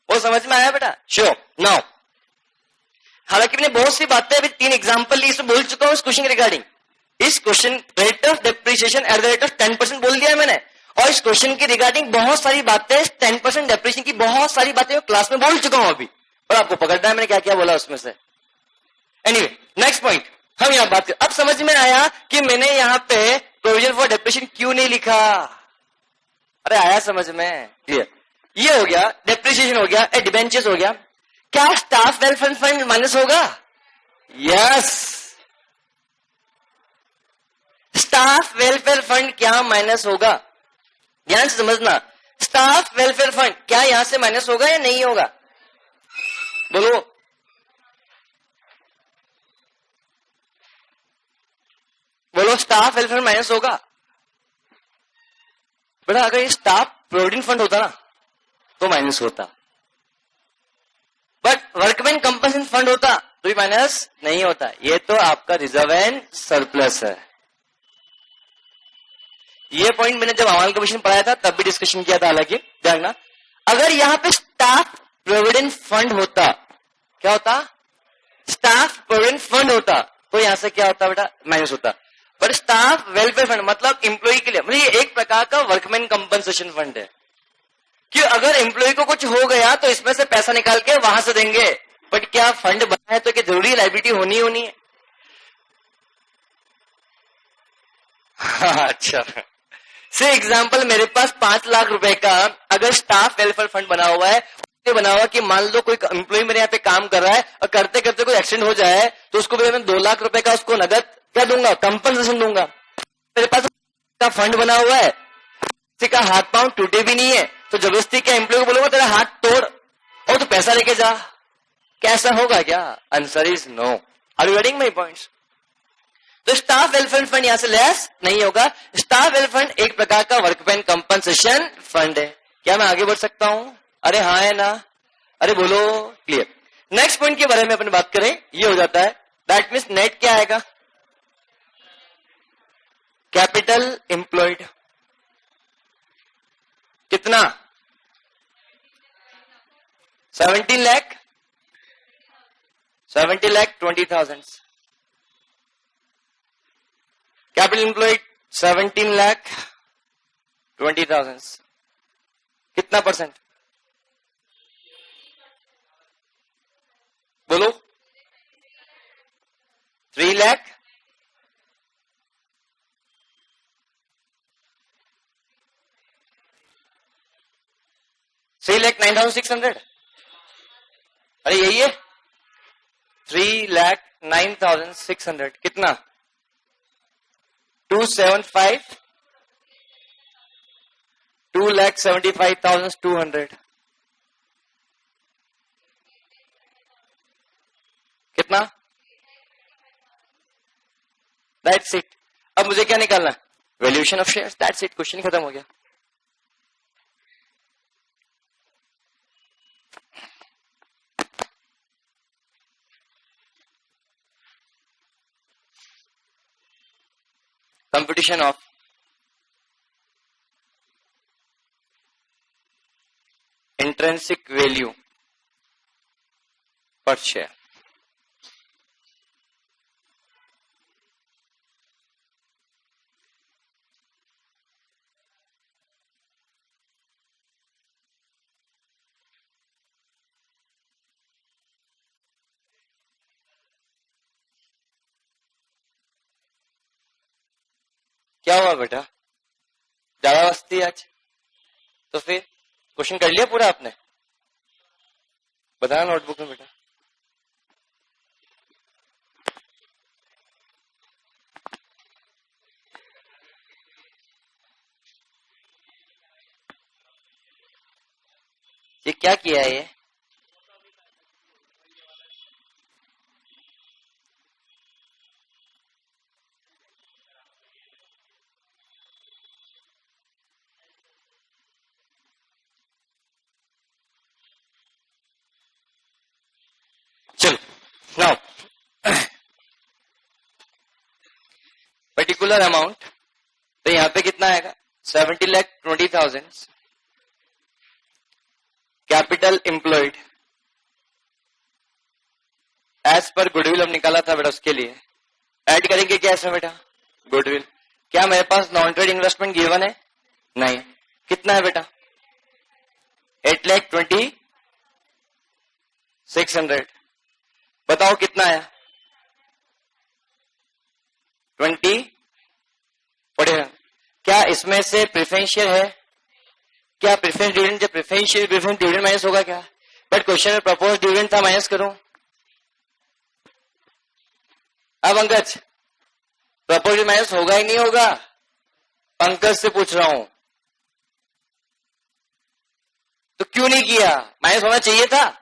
Speaker 1: वो समझ में आया बेटा? श्योर। नाउ हालांकि मैंने बहुत सी बातें अभी 3 एग्जांपल ली, इसमें बोल चुका हूं इस क्वेश्चन रिगार्डिंग। इस question rate of depreciation at the rate of 10% बोल दिया है मैंने, और इस क्वेश्चन की रिगार्डिंग बहुत सारी बातें, 10% डेप्रिसिएशन की बहुत सारी बातें क्लास में बोल चुका हूं अभी, और आपको पकड़ना है मैंने क्या क्या बोला उसमें से। एनीवे, नेक्स्ट पॉइंट हम यहां बात करें। अब समझ में आया कि मैंने यहां पे प्रोविजन फॉर डेप्रिसिएशन क्यों नहीं लिखा? अरे आया समझ में? क्लियर? ये हो गया, डेप्रिसिएशन हो गया, डिबेंचर्स हो गया। क्या स्टाफ वेलफेयर फंड माइनस होगा? यस, स्टाफ वेलफेयर फंड क्या माइनस होगा? ध्यान से समझना, स्टाफ वेलफेयर फंड क्या यहां से माइनस होगा या नहीं होगा? बोलो। बोलो, स्टाफ वेलफेयर माइनस होगा बेटा? अगर ये स्टाफ प्रोविडेंट फंड होता ना तो माइनस होता, बट वर्कमैन कंपनसेशन फंड होता तो भी माइनस नहीं होता, ये तो आपका रिजर्व एंड सरप्लस है। ये पॉइंट मैंने जब अमाल कमीशन पढ़ाया था तब भी डिस्कशन किया था, हालांकि जानना अगर यहां पे स्टाफ प्रोविडेंट फंड होता, क्या होता, स्टाफ प्रोविडेंट फंड होता, तो यहां से क्या होता बेटा, माइनस होता। पर स्टाफ वेलफेयर फंड मतलब एम्प्लॉय के लिए, मतलब ये एक प्रकार का वर्कमैन कंपनसेशन फंड है कि अगर एम्प्लॉय को कुछ हो गया तो इसमें से पैसा निकाल के वहां से देंगे। बट क्या फंड बना है तो क्या जरूरी लाइबिलिटी होनी है? अच्छा, से एग्जाम्पल मेरे पास 5 लाख रुपए का अगर स्टाफ वेलफेयर फंड बना हुआ है, बना हुआ कि मान लो कोई एम्प्लॉय मेरे यहाँ पे काम कर रहा है और करते करते कोई एक्सीडेंट हो जाए तो उसको मैं 2 लाख रुपए का उसको नगद क्या दूंगा, कंपनसेशन दूंगा। मेरे पास का फंड बना हुआ है, किसी का हाथ पांव टूटे भी नहीं है, तो जबरदस्ती क्या एम्प्लॉय को बोलूंगा तेरा हाथ तोड़ और तो पैसा लेके जा, कैसा होगा क्या? Answer is no. Are you getting my points? तो स्टाफ वेलफेयर फंड यहां से लेस नहीं होगा। स्टाफ वेलफेयर फंड एक प्रकार का वर्कमैन कंपनसेशन फंड है। क्या मैं आगे बढ़ सकता हूं? अरे हाँ है ना, अरे बोलो, क्लियर। नेक्स्ट पॉइंट के बारे में अपन बात करें, ये हो जाता है, दैट मीन्स नेट क्या आएगा, कैपिटल एम्प्लॉयड कितना, 17 लाख 20,000, कैपिटल एम्प्लॉयड 17 लाख 20,000, कितना परसेंट बोलो, 3 लाख 9,600, अरे यही है 3,09,600, कितना 2,75,200, कितना, दैट्स इट। अब मुझे क्या निकालना, valuation of shares, that's it, question खत्म हो गया। Competition of intrinsic value per share, क्या हुआ बेटा, ज्यादा मस्ती आज? तो फिर क्वेश्चन कर लिया पूरा आपने, बताना नोटबुक में बेटा। ये क्या किया है ये, चलो नाउ पर्टिकुलर अमाउंट, तो यहां पे कितना आएगा, 70,20,000, capital employed as per goodwill हम निकाला था बेटा, उसके लिए ऐड करेंगे क्या इसमें बेटा, गुडविल। क्या मेरे पास नॉन ट्रेड इन्वेस्टमेंट गिवन है, नहीं, कितना है बेटा, 8,20,600, बताओ कितना आया, 20,41। क्या इसमें से प्रेफरेंशियल है, क्या प्रेफरेंस डिविडेंड, जब प्रेफरेंशियल प्रेफरेंस डिविडेंड माइनस होगा क्या, बट क्वेश्चन में प्रपोज डिविडेंड था, माइनस करूं। अब अंकज प्रपोज माइनस होगा ही नहीं होगा, पंकज से पूछ रहा हूं, तो क्यों नहीं किया, माइनस होना चाहिए था।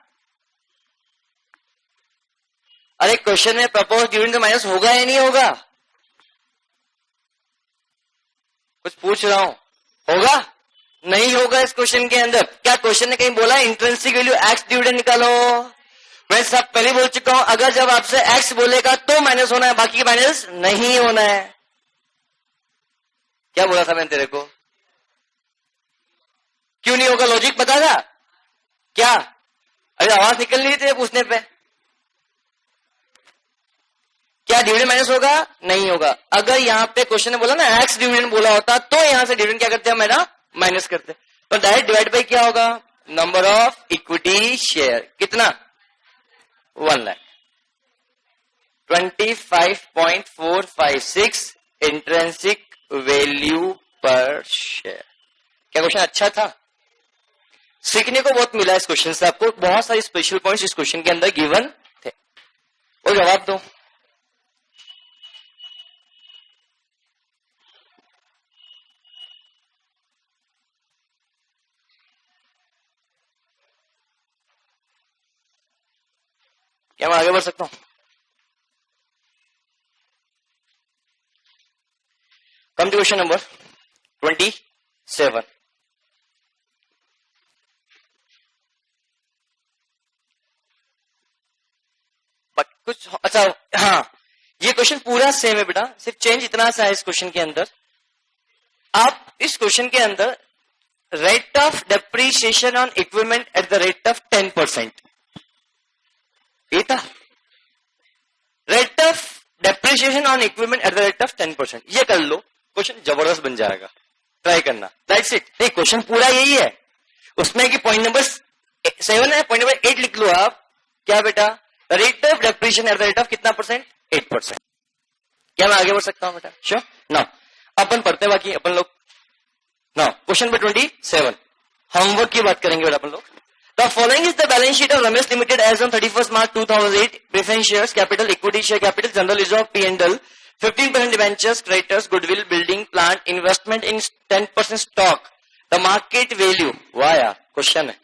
Speaker 1: अरे क्वेश्चन में प्रपोज डिविडेंड तो माइनस होगा या नहीं होगा, कुछ पूछ रहा हूं, होगा नहीं होगा इस क्वेश्चन के अंदर। क्या क्वेश्चन ने कहीं बोला इंट्रिंसिक वैल्यू एक्स डिविडेंड निकालो, मैं सब पहले बोल चुका हूं, अगर जब आपसे एक्स बोलेगा तो माइनस होना है, बाकी माइनस नहीं होना है। क्या बोला था मैंने तेरे को? क्यों नहीं होगा? लॉजिक पता था क्या? अरे आवाज निकल नहीं थी पूछने पे। क्या डिविडेंड माइनस होगा? नहीं होगा। अगर यहां पे क्वेश्चन ने बोला ना एक्स डिविडेंड बोला होता तो यहां से डिविडेंड क्या करते हैं मेरा? माइनस करते। तो डायरेक्ट डिवाइड बाई क्या होगा? Number of equity share. कितना? 1 lakh. 25.456 intrinsic value per share. क्या क्वेश्चन अच्छा था? सीखने को बहुत मिला इस क्वेश्चन से। आपको बहुत सारे स्पेशल पॉइंट्स इस क्वेश्चन के अंदर गिवन थे। और जवाब दो। क्या मैं आगे बढ़ सकता हूं? Come to question number 27। कुछ अच्छा, हाँ, ये क्वेश्चन पूरा सेम है बेटा, सिर्फ चेंज इतना सा है इस क्वेश्चन के अंदर। आप इस क्वेश्चन के अंदर rate of depreciation on equipment at the rate of 10%, ये था। Rate of depreciation on equipment at the rate of 10%, ये कर लो, क्वेश्चन जबरदस्त बन जाएगा। ट्राई करना, दैट्स इट। नहीं, क्वेश्चन पूरा यही है। उसमें कि पॉइंट नंबर 7 है, पॉइंट नंबर 8 लिख लो आप। क्या बेटा? Rate of depreciation eight the rate of कितना परसेंट? 8%। क्या मैं आगे बढ़ सकता हूं बेटा? श्योर। नाउ अपन पढ़ते हैं बाकी अपन लोग। नाउ क्वेश्चन नंबर 27, होमवर्क की बात करेंगे बेटा अपन लोग। The following is the balance sheet of Ramesh Limited as on 31st March 2008. Preference shares, capital, equity share capital, general reserve, P&L, 15% debentures, creditors, goodwill, building, plant, investment in 10% stock. The market value, वाह यार क्वेश्चन है।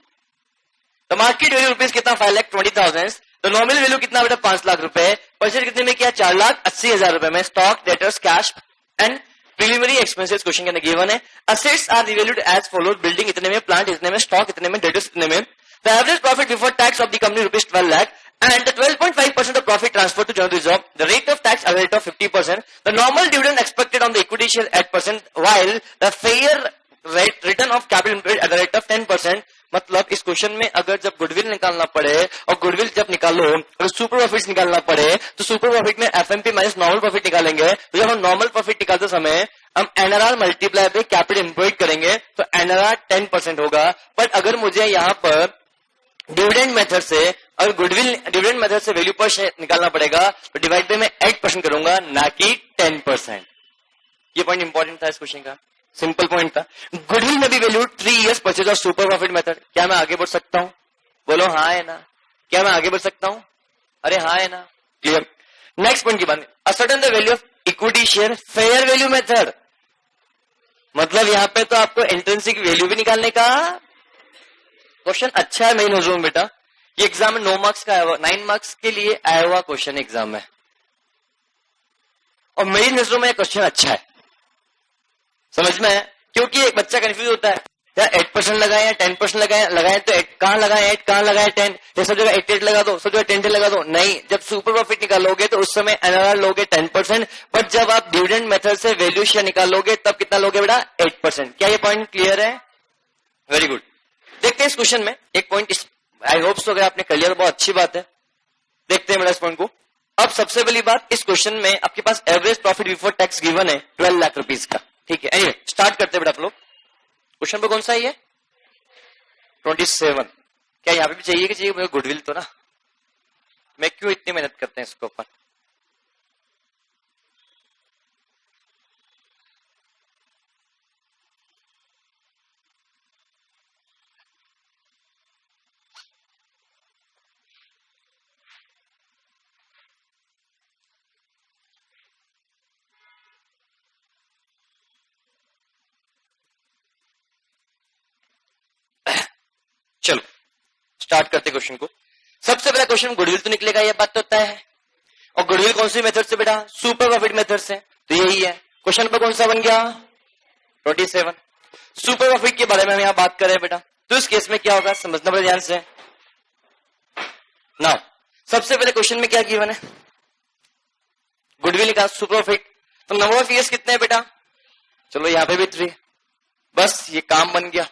Speaker 1: The market value रुपीज कितना? 5,20,000। तो नॉमिनल वैल्यू कितना बेटा? 5 लाख रुपए। परचेज कितने में किया? 4,80,000 रुपए में। Stock, debtors, cash and preliminary expenses question के अंदर गिवन है। Assets are revalued as followed, building इतने में, प्लांट इतने में, स्टॉक इतने में, डेटर्स इतने में। The average profit before tax of the company rupees 12 lakh and the 12.5% of profit transferred to general reserve. The rate of tax at the rate of 50%. The normal dividend expected on the equity share at percent, while the fair rate return of capital employed at the rate of 10%. मतलब इस क्वेश्चन में अगर जब गुडविल निकालना पड़े और गुडविल जब निकालो और सुपर प्रॉफिट निकालना पड़े तो सुपर प्रॉफिट में एफएमपी माइनस नॉर्मल प्रॉफिट निकालेंगे। तो जब हम नॉर्मल प्रॉफिट निकालते समय हम एनआरआर मल्टीप्लाई पे कैपिटल एम्प्लॉयड करेंगे तो एनआरआर 10% होगा। बट अगर मुझे यहाँ पर डिविडेंड मेथड से और गुडविल डिविडेंड मेथड से वैल्यू पर शेयर निकालना पड़ेगा तो डिवाइड बाय में 8% करूंगा, ना कि 10%। ये पॉइंट इंपॉर्टेंट था इस क्वेश्चन का, सिंपल पॉइंट था। गुडविल में भी value 3 years purchase of super profit method. क्या मैं आगे बढ़ सकता हूं? बोलो हाँ है ना? क्या मैं आगे बढ़ सकता हूं? अरे हाँ है ना? क्लियर। नेक्स्ट पॉइंट की बात, ascertain the value of equity share fair value method. मतलब यहां पे तो आपको इंट्रिंसिक वैल्यू भी निकालने का क्वेश्चन अच्छा है। मेरी नजरों में बेटा ये एग्जाम में 9 मार्क्स का आया हुआ, 9 मार्क्स के लिए आया हुआ क्वेश्चन एग्जाम में, और मेरी नजरों में क्वेश्चन अच्छा है। समझ में है? क्योंकि एक बच्चा कंफ्यूज होता है या 8% लगाए या 10% लगाए तो 8 कहां लगाए, 8 कहां लगाए, 10, ये सब जगह 8 लगा दो, सब जगह 10 लगा दो। नहीं, जब सुपर प्रॉफिट निकालोगे तो उस समय एनआरआर लोगे 10%, बट जब आप डिविडेंड मेथड से वैल्यू शेयर निकालोगे तब कितना लोगे बेटा? 8%। क्या ये पॉइंट क्लियर है? Very good. देखते हैं इस क्वेश्चन में एक पॉइंट, आई होप सो अगर आपने कर लिया तो बहुत अच्छी बात है। देखते हैं बेटा इस पॉइंट को। अब सबसे पहली बात, इस क्वेश्चन में आपके पास average profit before tax given है 12 लाख रुपीज का। ठीक है, एनीवे स्टार्ट करते हैं बेटा आप लोग। क्वेश्चन पर कौन सा है? 27। क्या यहाँ पे भी चाहिए कि चाहिए मुझे गुडविल तो ना? मैं क्यों इतनी मेहनत करते हैं इसको अपन? चलो स्टार्ट करते क्वेश्चन को। सबसे पहला क्वेश्चन गुडविल तो निकलेगा, यह बात तो तय है। और गुडविल कौन सी मेथड से बेटा? सुपर प्रॉफिट मेथड से, तो यही है। क्वेश्चन पर कौन सा बन गया? 27। सुपर प्रॉफिट के बारे में हम यहां बात कर रहे हैं बेटा, तो इस केस में क्या होगा समझना बड़ा ध्यान से। नाउ सबसे पहले क्वेश्चन में क्या गिवन है? गुडविल का सुपर प्रॉफिट। तो नंबर ऑफ ईयर्स कितने हैं बेटा? चलो यहाँ पे भी 3, बस ये काम बन गया।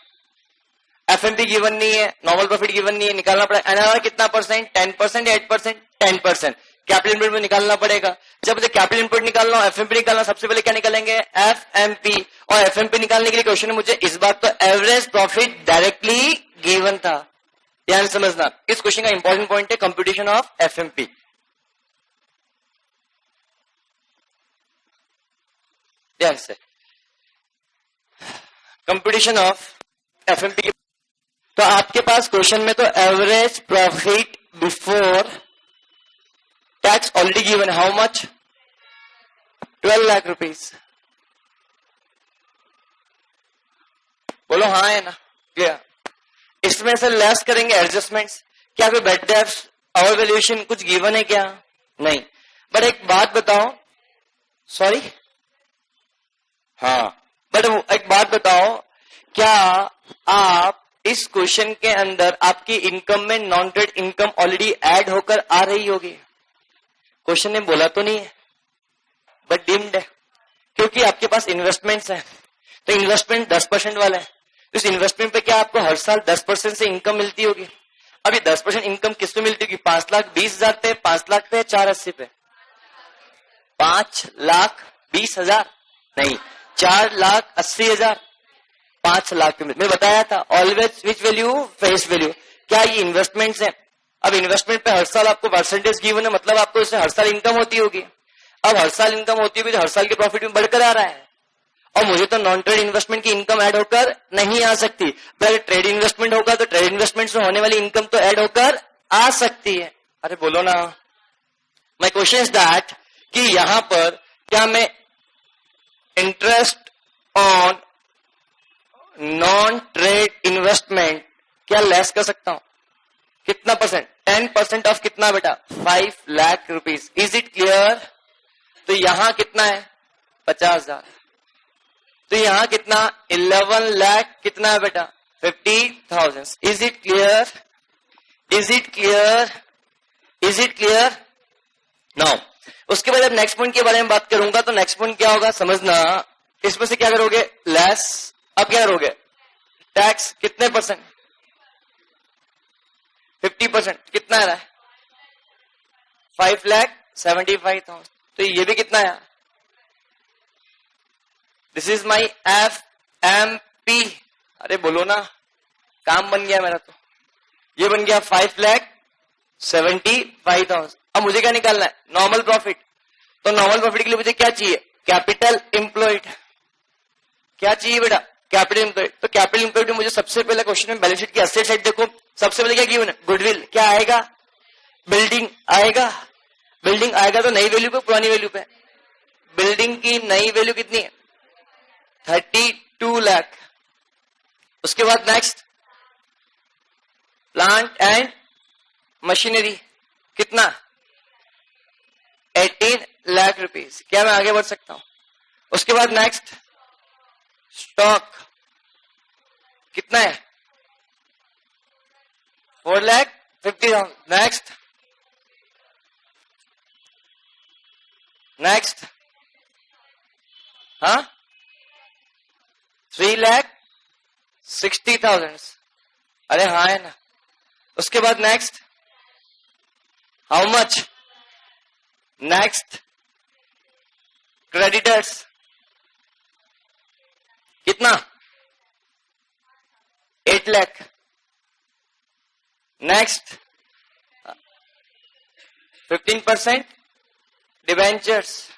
Speaker 1: एफएमपी गिवन नहीं है, नॉर्मल प्रॉफिट गिवन नहीं है, निकालना पड़ेगा एनआरआर कितना परसेंट, 10% या 8%, 10%। कैपिटल इनपुट में निकालना पड़ेगा। जब मुझे कैपिटल इनपुट निकालना हो, एफएमपी निकालना, सबसे पहले क्या निकालेंगे? एफएमपी। और एफएमपी निकालने के लिए क्वेश्चन में मुझे इस बात तो एवरेज प्रॉफिट डायरेक्टली गिवन था, ध्यान समझना। इस क्वेश्चन का इंपॉर्टेंट पॉइंट है कंप्यूटेशन ऑफ एफएमपी। ध्यान से कंप्यूटेशन ऑफ एफएमपी। तो आपके पास क्वेश्चन में तो average profit before tax already given, how much? 12 lakh rupees. बोलो हाँ है ना? क्या इसमें से लेस करेंगे एडजस्टमेंट्स? क्या कोई बेड डेप्स और वैल्यूएशन कुछ गिवन है क्या? नहीं। बट एक बात बताओ, सॉरी, हाँ, बट एक बात बताओ, क्या आप इस क्वेश्चन के अंदर आपकी इनकम में non trade income already add होकर आ रही होगी? क्वेश्चन ने बोला तो नहीं है, बट डिम्ड है, क्योंकि आपके पास इन्वेस्टमेंट्स हैं। तो इन्वेस्टमेंट 10% वाला है, इस इन्वेस्टमेंट पे क्या आपको हर साल 10% से इनकम मिलती होगी? अभी 10% इनकम किस पे मिलती होगी? 5,20,000 पे, 5 लाख पे, 480 पे? 5,20,000 नहीं, 4,80,000। 5 लाख पे मैं बताया था always which value? Face value. क्या ये इन्वेस्टमेंट्स है? अब इन्वेस्टमेंट पे हर साल आपको परसेंटेज गिवन है, मतलब आपको इससे हर साल इनकम होती होगी। अब हर साल इनकम होती होगी तो हर साल के प्रॉफिट में बढ़कर आ रहा है, और मुझे तो नॉन ट्रेड इन्वेस्टमेंट की इनकम ऐड होकर नहीं आ सकती। पहले ट्रेड इन्वेस्टमेंट होगा तो ट्रेड इन्वेस्टमेंट से होने वाली इनकम तो ऐड होकर आ सकती है। अरे बोलो ना। माय क्वेश्चन इज दैट कि यहां पर क्या मैं interest on non trade investment क्या लेस कर सकता हूं? कितना परसेंट? 10% ऑफ कितना बेटा? 5 lakh rupees. Is it clear? तो यहां कितना है? 50,000। तो यहां कितना? 11 लाख कितना है बेटा? 50,000। Is it clear? Is it clear? Is it clear? Now उसके बाद अब नेक्स्ट पॉइंट के बारे में बात करूंगा। तो नेक्स्ट पॉइंट क्या होगा समझना, इसमें से क्या करोगे? लेस। अब क्या करोगे? टैक्स कितने परसेंट? 50%। कितना आ रहा है? 5,75,000। तो ये भी कितना है? This is my FMP. अरे बोलो ना, काम बन गया मेरा। तो ये बन गया 5,75,000। अब मुझे क्या निकालना है? Normal profit. तो नॉर्मल प्रॉफिट के लिए मुझे क्या चाहिए? Capital employed. क्या चाहिए बेटा? Capital employed. तो कैपिटल एम्प्लॉयड में मुझे सबसे पहले क्वेश्चन में बैलेंस शीट की एसेट साइड देखो, सबसे पहले क्या गिवन है? गुडविल। क्या आएगा? बिल्डिंग आएगा। बिल्डिंग आएगा तो नई वैल्यू पे पुरानी वैल्यू पे? बिल्डिंग की नई वैल्यू कितनी है? 32 लाख। उसके बाद नेक्स्ट प्लांट एंड मशीनरी कितना? 18 लाख रुपीज। क्या मैं आगे बढ़ सकता हूं? उसके बाद नेक्स्ट स्टॉक कितना है? 4,50,000। नेक्स्ट नेक्स्ट हाँ 3,60,000। अरे हाँ है ना। उसके बाद next how much? Next creditors कितना? 8 लाख। Next 15% debentures.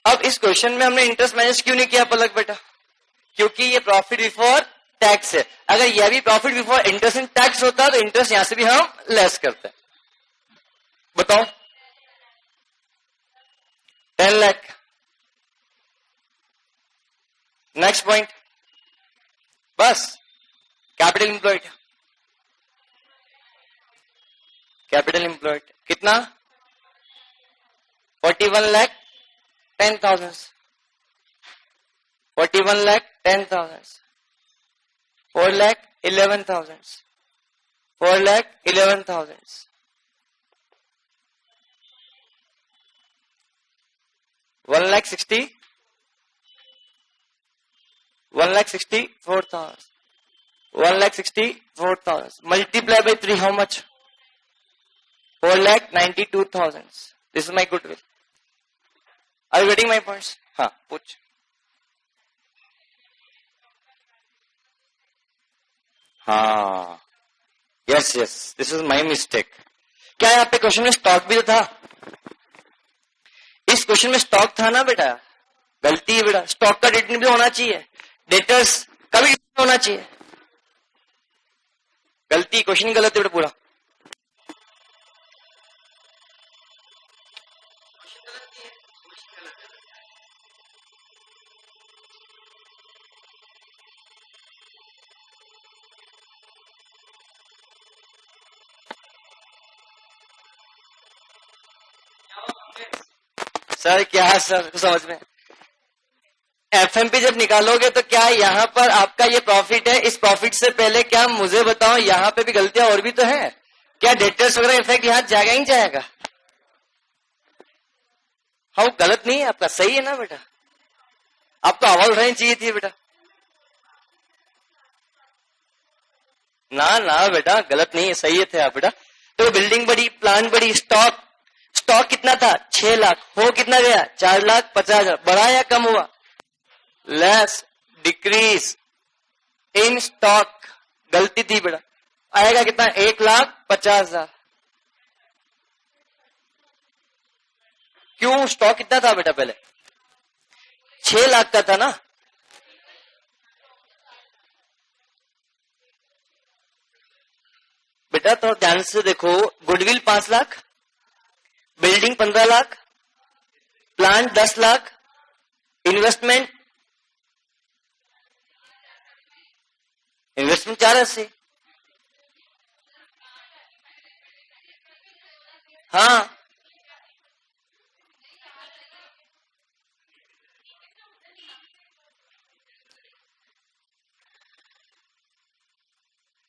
Speaker 1: अब इस क्वेश्चन में हमने इंटरेस्ट मैनेज क्यों नहीं किया पलक बेटा? क्योंकि ये प्रॉफिट बिफोर टैक्स है। अगर यह भी profit before interest in tax होता तो इंटरेस्ट यहां से भी हम लेस करते। बताओ 10 लाख। नेक्स्ट पॉइंट बस कैपिटल एम्प्लॉयड। कैपिटल एम्प्लॉयड कितना? 41,10,000। 41,10,000। 4,11,000। 4,11,000। 1,60,000, 1,64,000, 1,64,000 multiply by 3, how much? 4,92,000. This is my goodwill. Are you getting my points? हाँ, पूछ. हाँ, yes, this is my mistake. क्या यहाँ पे क्वेश्चन में स्टॉक भी तो था? इस क्वेश्चन में स्टॉक था ना बेटा? गलती है बेटा. स्टॉक का डेट भी होना चाहिए, डेटर्स का भी होना चाहिए. गलती, क्वेश्चन गलत है बेटा पूरा. सर क्या है सर समझ में? एफएमपी जब निकालोगे तो क्या यहाँ पर आपका ये प्रॉफिट है, इस प्रॉफिट से पहले क्या मुझे बताओ यहाँ पे भी गलतियां और भी तो है क्या? डेटर्स वगैरह इफेक्ट यहाँ जाएगा ही जाएगा. हाँ गलत नहीं है आपका, सही है ना बेटा? आपको आवाज उठानी चाहिए थी बेटा. ना बेटा गलत नहीं है, सही थे आप बेटा. तो बिल्डिंग बड़ी, प्लान बड़ी, स्टॉक कितना था? 6 लाख. हो कितना गया? 4,50,000. बढ़ा या कम हुआ? Less, decrease in stock. गलती थी बेटा. आएगा कितना? 1,50,000. क्यों? स्टॉक कितना था बेटा पहले? 6 लाख का था ना. बेटा तो ध्यान से देखो, goodwill 5 lakh, building 15 lakh, plant 10 lakh, investment 480. हाँ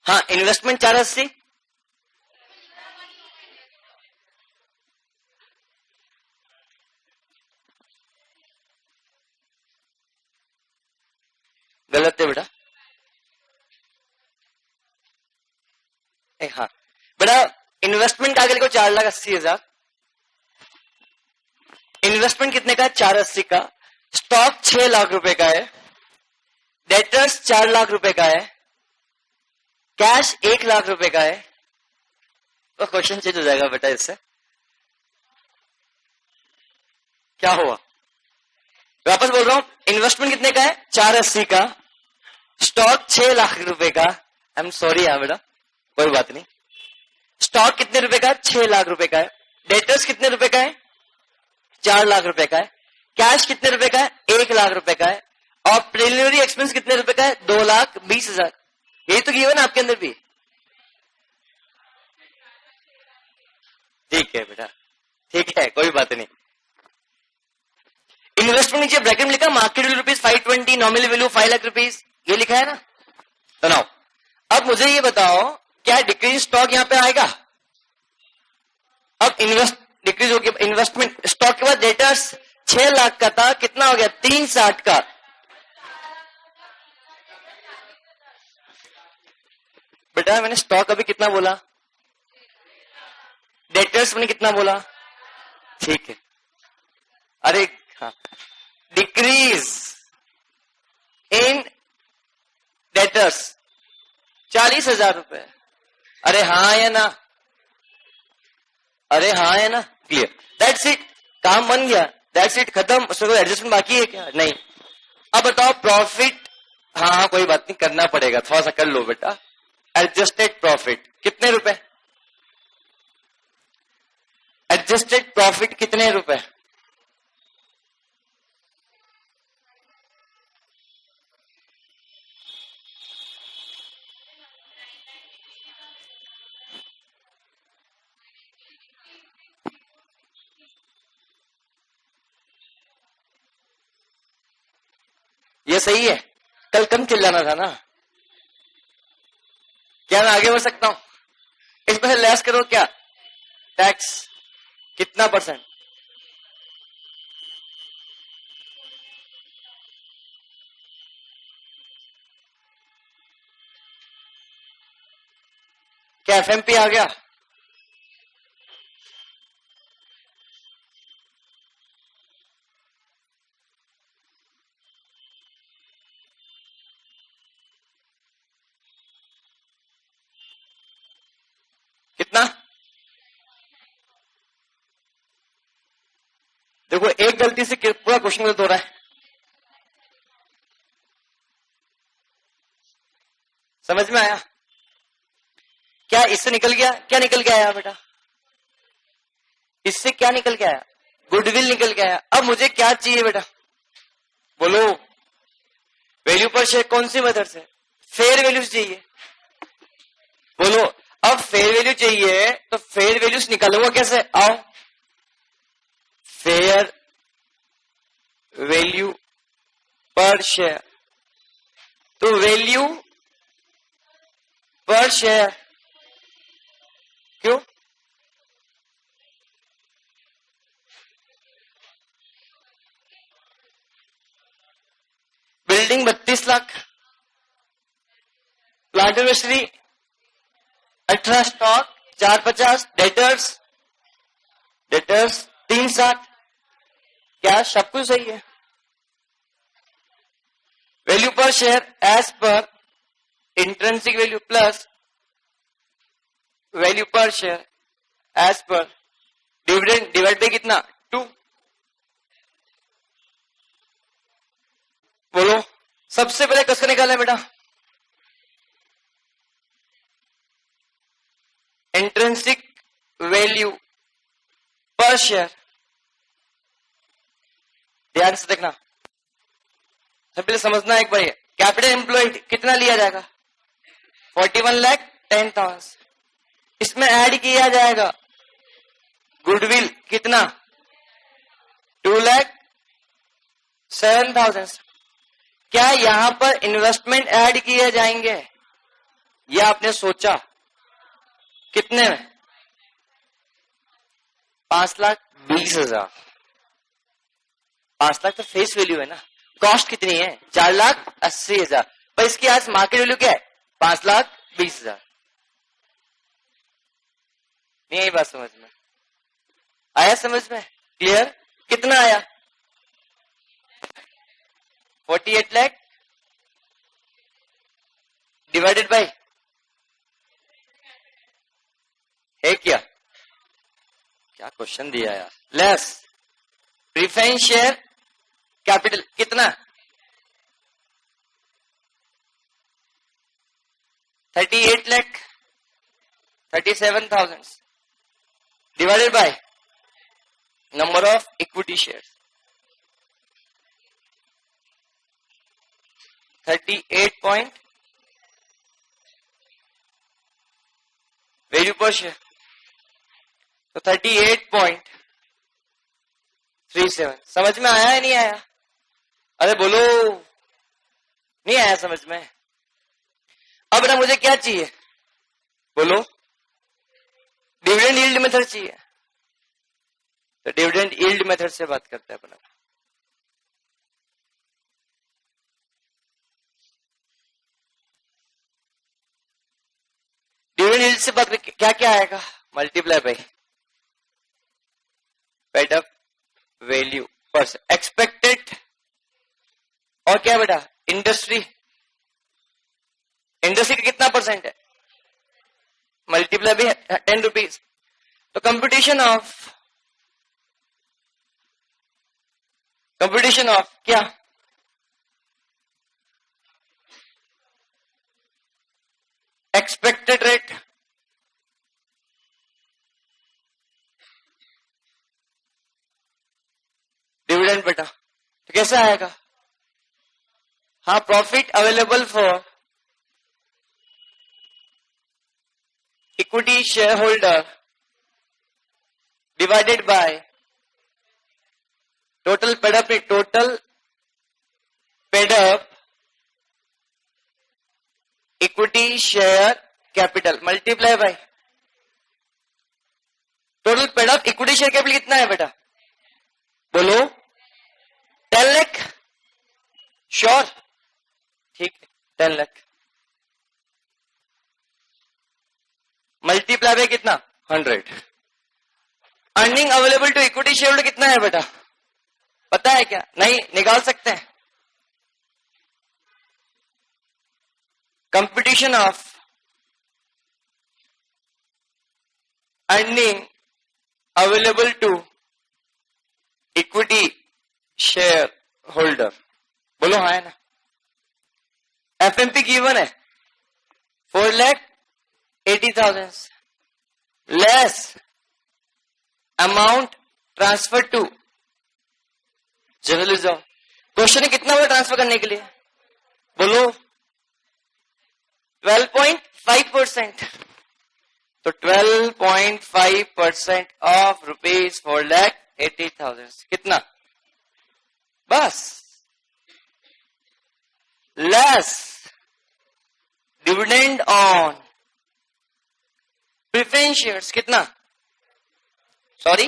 Speaker 1: हाँ, इन्वेस्टमेंट 480. गलत है बेटा. हाँ बेटा, इन्वेस्टमेंट आगे लिखो 4,80,000. इन्वेस्टमेंट कितने का है? 480 का. स्टॉक 6 लाख रुपए का है, डेटर्स 4 लाख रुपए का है, कैश 1 लाख रुपए का है. तो क्वेश्चन चेंज हो जाएगा बेटा इससे. क्या हुआ? वापस बोल रहा हूं, इन्वेस्टमेंट कितने का है? 480 का. स्टॉक 6 लाख रुपए का. आई एम सॉरी हाँ बेटा, कोई बात नहीं. स्टॉक कितने रुपए का है? 6 लाख रुपए का है. डेटर्स कितने रुपए का है? 4 लाख रुपए का है. कैश कितने रुपए का है? 1 लाख रुपए का है. और प्रिलिमिनरी एक्सपेंस कितने रुपए का है? 2,20,000. यही तो गिवन आपके अंदर भी. ठीक है बेटा, ठीक है, कोई बात नहीं. इन्वेस्टमेंट नीचे ब्रैकेट में लिखा market value rupees 520, nominal value 5 lakh rupees, ये लिखा है ना. तो नाउ अब मुझे ये बताओ, क्या डिक्रीज स्टॉक यहां पे आएगा? अब डिक्रीज हो गया इन्वेस्टमेंट. स्टॉक के बाद डेटर्स 6 लाख का था, कितना हो गया? 360 का. बेटा मैंने स्टॉक अभी कितना बोला? डेटर्स मैंने कितना बोला? ठीक है. अरे हाँ, डिक्रीज इन डेटर्स 40,000 रुपए. अरे हाँ या ना? अरे हाँ या ना? क्लियर. दैट्स इट, काम बन गया. दैट्स इट, खत्म. उसमें कोई एडजस्टमेंट बाकी है क्या? नहीं. अब बताओ प्रॉफिट. हाँ कोई बात नहीं, करना पड़ेगा, थोड़ा सा कर लो बेटा. एडजस्टेड प्रॉफिट कितने रुपए? एडजस्टेड प्रॉफिट कितने रुपए? ये सही है. कल कम चिल्लाना था ना. क्या मैं आगे बढ़ सकता हूं? इसमें से लेस करो क्या? टैक्स कितना परसेंट? क्या एफएमपी आ गया? कितना? देखो एक गलती से पूरा क्वेश्चन गलत हो रहा है। समझ में आया? क्या इससे निकल गया? क्या निकल के आया बेटा? इससे क्या निकल के आया? गुडविल निकल के आया। अब मुझे क्या चाहिए बेटा? बोलो। वैल्यू पर शेयर कौन सी मेथड से? फेयर वैल्यूज चाहिए। बोलो। अब फेयर वैल्यू चाहिए तो फेयर वैल्यूज निकालूंगा कैसे? आओ। फेयर वैल्यू पर शेयर, तो वैल्यू पर शेयर क्यों? Building 32 lakh, plant and machinery 18, stock 450, debtors 360। क्या सब कुछ सही है? Value per share as per intrinsic value plus value per share as per dividend divide by कितना? 2। बोलो। सबसे पहले किसका निकालना है बेटा? Intrinsic value per share. ध्यान से देखना, सबसे पहले समझना एक बार। कैपिटल एम्प्लॉयड कितना लिया जाएगा? 41,10,000। इसमें ऐड किया जाएगा गुडविल कितना? 2,07,000। क्या यहां पर इन्वेस्टमेंट ऐड किए जाएंगे? या आपने सोचा कितने में? 5,20,000। 5 लाख तो फेस वैल्यू है ना। कॉस्ट कितनी है? 4,80,000। पर इसकी आज मार्केट वैल्यू क्या है? 5,20,000। नहीं आई बात समझ में? आया समझ में? क्लियर? कितना आया? 48 लाख डिवाइडेड बाय है क्या? क्या क्वेश्चन दिया यार। लेस प्रीफरेंस शेयर कैपिटल कितना? 38 lakh 37,000 divided by number of equity shares 38 point value per share, तो 38.37। समझ में आया है नहीं आया? अरे बोलो। नहीं आया समझ में? अब ना मुझे क्या चाहिए? बोलो। डिविडेंड यील्ड मेथड चाहिए, तो डिविडेंड यील्ड मेथड से बात करते हैं अपना। डिविडेंड यील्ड से बात करके क्या क्या आएगा? Multiply by paid up value पर एक्सपेक्टेड, और क्या बेटा? इंडस्ट्री का कितना परसेंट है? Multiply by 10 rupees. तो कंपटीशन ऑफ क्या? एक्सपेक्टेड रेट डिविडेंड बेटा, तो कैसे आएगा? हाँ, profit available for equity share holder divided by total paid up equity share capital multiply by total paid up equity share capital कितना है बेटा? बोलो। 10 लाख। श्योर? ठीक है, 10 लाख मल्टीप्लाई बाय कितना 100। Earning available to equity share holder कितना है बेटा, पता है क्या? नहीं, निकाल सकते हैं। Competition of earning available to equity share holder, बोलो हाँ है ना। एफएमपी गिवन है 4,80,000 less amount transfer to general reserve. Question है कितना हुआ ट्रांसफर करने के लिए, बोलो 12.5%। तो 12.5% ऑफ रुपीज 4,80,000 कितना, बस less dividend on preference shares कितना, सॉरी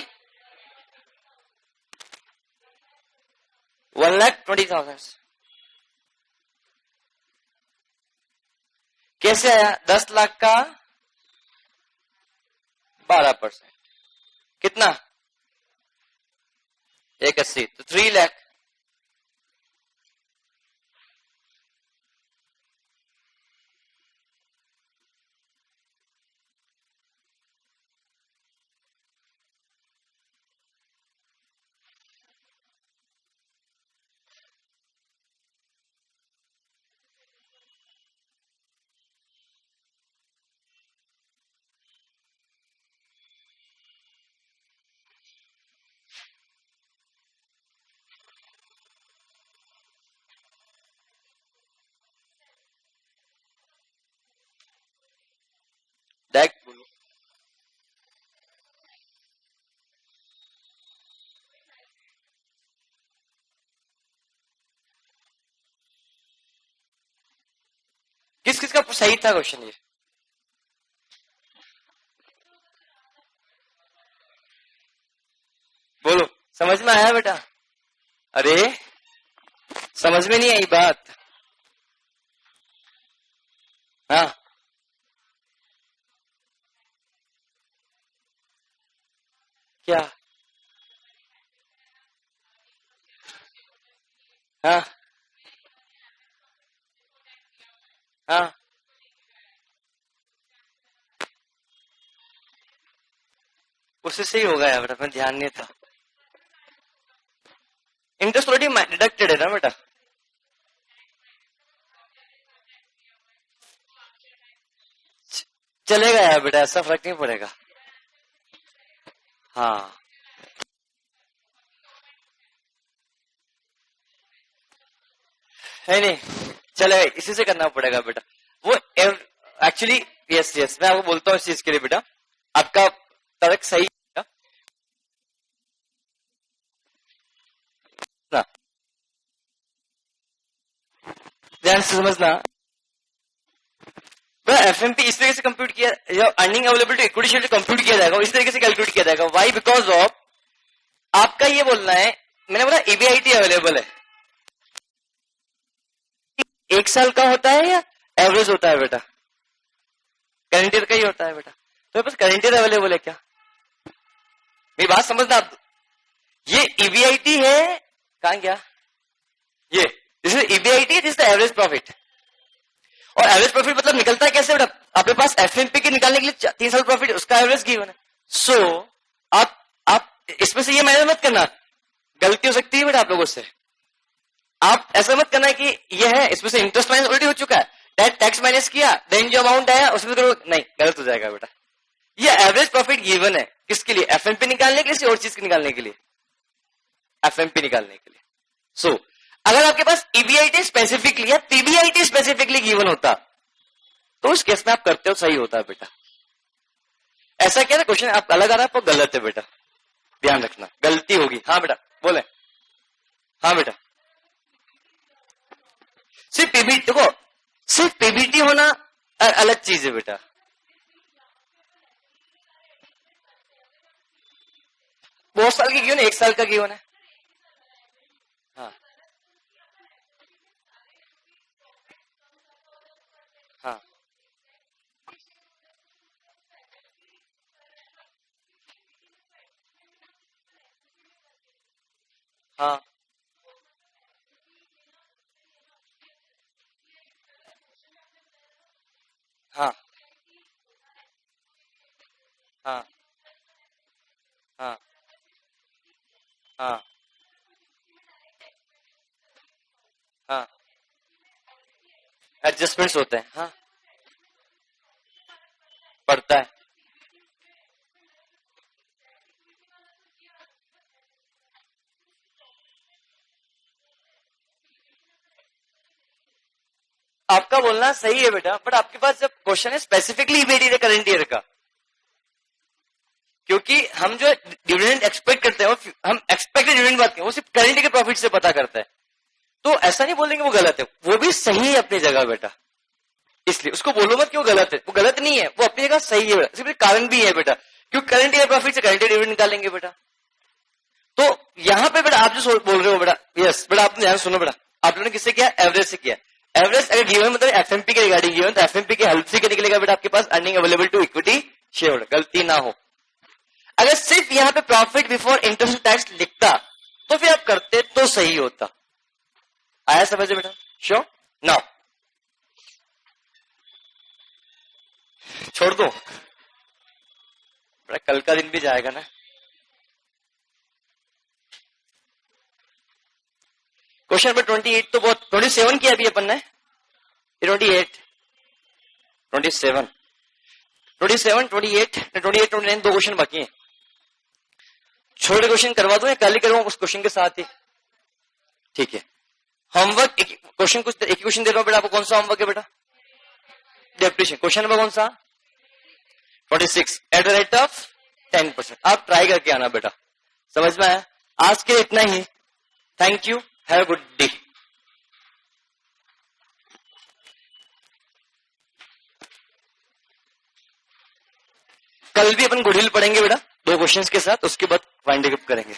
Speaker 1: 1,20,000। कैसे आया? 10 लाख का 12% कितना, 180, तो 3 लाख। डायरेक्ट बोलो, किस किस का सही था क्वेश्चन ये, बोलो समझ में आया बेटा? अरे समझ में नहीं आई बात, हाँ क्या, हाँ हाँ उससे सही होगा यार बेटा, मैं ध्यान नहीं था। इंटरेस्ट ऑलरेडी डिडक्टेड है ना बेटा, चलेगा यार बेटा, ऐसा फर्क नहीं पड़ेगा। हाँ है नहीं, चलेगा, इसी से करना पड़ेगा बेटा। वो एक्चुअली यस यस मैं आपको बोलता हूँ इस चीज के लिए बेटा, आपका तर्क सही है ना, ध्यान से समझना। एफएमपी इस तरीके से कंप्यूट किया, earning available to equity share compute किया जाएगा, इस तरीके से कैलकुलेट किया जाएगा। वाई? बिकॉज ऑफ आपका ये बोलना है, मैंने बोला ईबीआईटी अवेलेबल है, 1 साल का होता है या एवरेज होता है बेटा? करंट ईयर का ही होता है बेटा। तो बस करंट ईयर अवेलेबल है क्या, मेरी बात समझना आप। ये ईबीआईटी है, कहां गया ये, this is EBIT, this is the average profit. और एवरेज प्रॉफिट मतलब निकलता है कैसे बेटा, आपके पास एफएमपी के निकालने के लिए 3 साल प्रॉफिट, उसका एवरेज गिवन है। सो आप इसमें से ये मैनेज मत करना, गलती हो सकती है बेटा आप लोगों से। आप ऐसा मत करना कि ये है, इसमें से इंटरेस्ट माइनस ऑलरेडी हो चुका है, टैक्स माइनस किया, देन जो अमाउंट आया उसमें करो, नहीं गलत हो जाएगा बेटा। ये एवरेज प्रॉफिट गिवन है किसके लिए, एफएमपी निकालने के लिए, किसी और चीज के निकालने के लिए, एफएमपी निकालने के लिए। सो अगर आपके पास ईबीआईटी स्पेसिफिकली या पीबीआईटी स्पेसिफिकली गिवन होता तो उस केस में आप करते हो, सही होता है बेटा। ऐसा क्या है क्वेश्चन आप अलग आ रहा है, आपको गलत है बेटा, ध्यान रखना, गलती होगी। हाँ बेटा बोले, हाँ बेटा सिर्फ पीबीटी, देखो सिर्फ पीबीटी होना अलग चीज है बेटा। बहुत साल की गिवन है, 1 साल का गिवन है। हाँ हाँ हाँ हाँ हाँ हाँ हाँ हाँ एडजस्टमेंट्स होते हैं, हाँ पड़ता है। आपका बोलना सही है बेटा, बट आपके पास जब क्वेश्चन है स्पेसिफिकली इमीडिएट करंट ईयर का, क्योंकि हम जो डिविडेंड एक्सपेक्ट करते हैं हम एक्सपेक्टेड डिविडेंड बात करें वो सिर्फ करंट के प्रॉफिट से पता करता है, तो ऐसा नहीं बोलेंगे वो गलत है, वो भी सही है अपनी जगह बेटा। इसलिए उसको बोलो मत कि वो गलत है, वो गलत नहीं है, वो अपनी जगह सही है बेटा, सिर्फ कारण भी है बेटा, क्योंकि करंट ईयर प्रॉफिट से करंट ईयर डिविडेंड निकालेंगे बेटा। तो यहां पे बेटा आप जो बोल रहे हो बेटा, यस बेटा आपने ध्यान सुनो बेटा, आप लोगों ने किससे किया, एवरेज से किया। एवरेज अगर गिवन मतलब एफएमपी के रिगार्डिंग गिवन तो एफएमपी के हेल्प से क्या निकलेगा बेटा आपके पास, earning available to equity share holder, गलती ना हो। अगर सिर्फ यहां पे प्रॉफिट बिफोर इंटरेस्ट टैक्स लिखता तो फिर आप करते तो सही होता। आया समझ बेटा, श्योर। नाउ छोड़ दो बेटा, कल का दिन भी जाएगा ना। क्वेश्चन नंबर 28 तो बहुत, 27 किया अभी अपन ने, 28 27 27 28 28 29 दो क्वेश्चन बाकी हैं। छोटे क्वेश्चन करवा दो या कल ही करवाऊं उस क्वेश्चन के साथ ही, ठीक है। होमवर्क क्वेश्चन कुछ एक ही क्वेश्चन दे रहा हूं बेटा आपको, कौन सा होमवर्क है बेटा, डेप्रिशिएशन। क्वेश्चन नंबर कौन सा, 46 एट द रेट ऑफ 10%। आप ट्राई करके आना बेटा, समझ में आया। आज के लिए इतना ही, thank you, have a good day. कल भी अपन गुडविल पढ़ेंगे बेटा दो क्वेश्चंस के साथ, उसके बाद वाइंड अप करेंगे।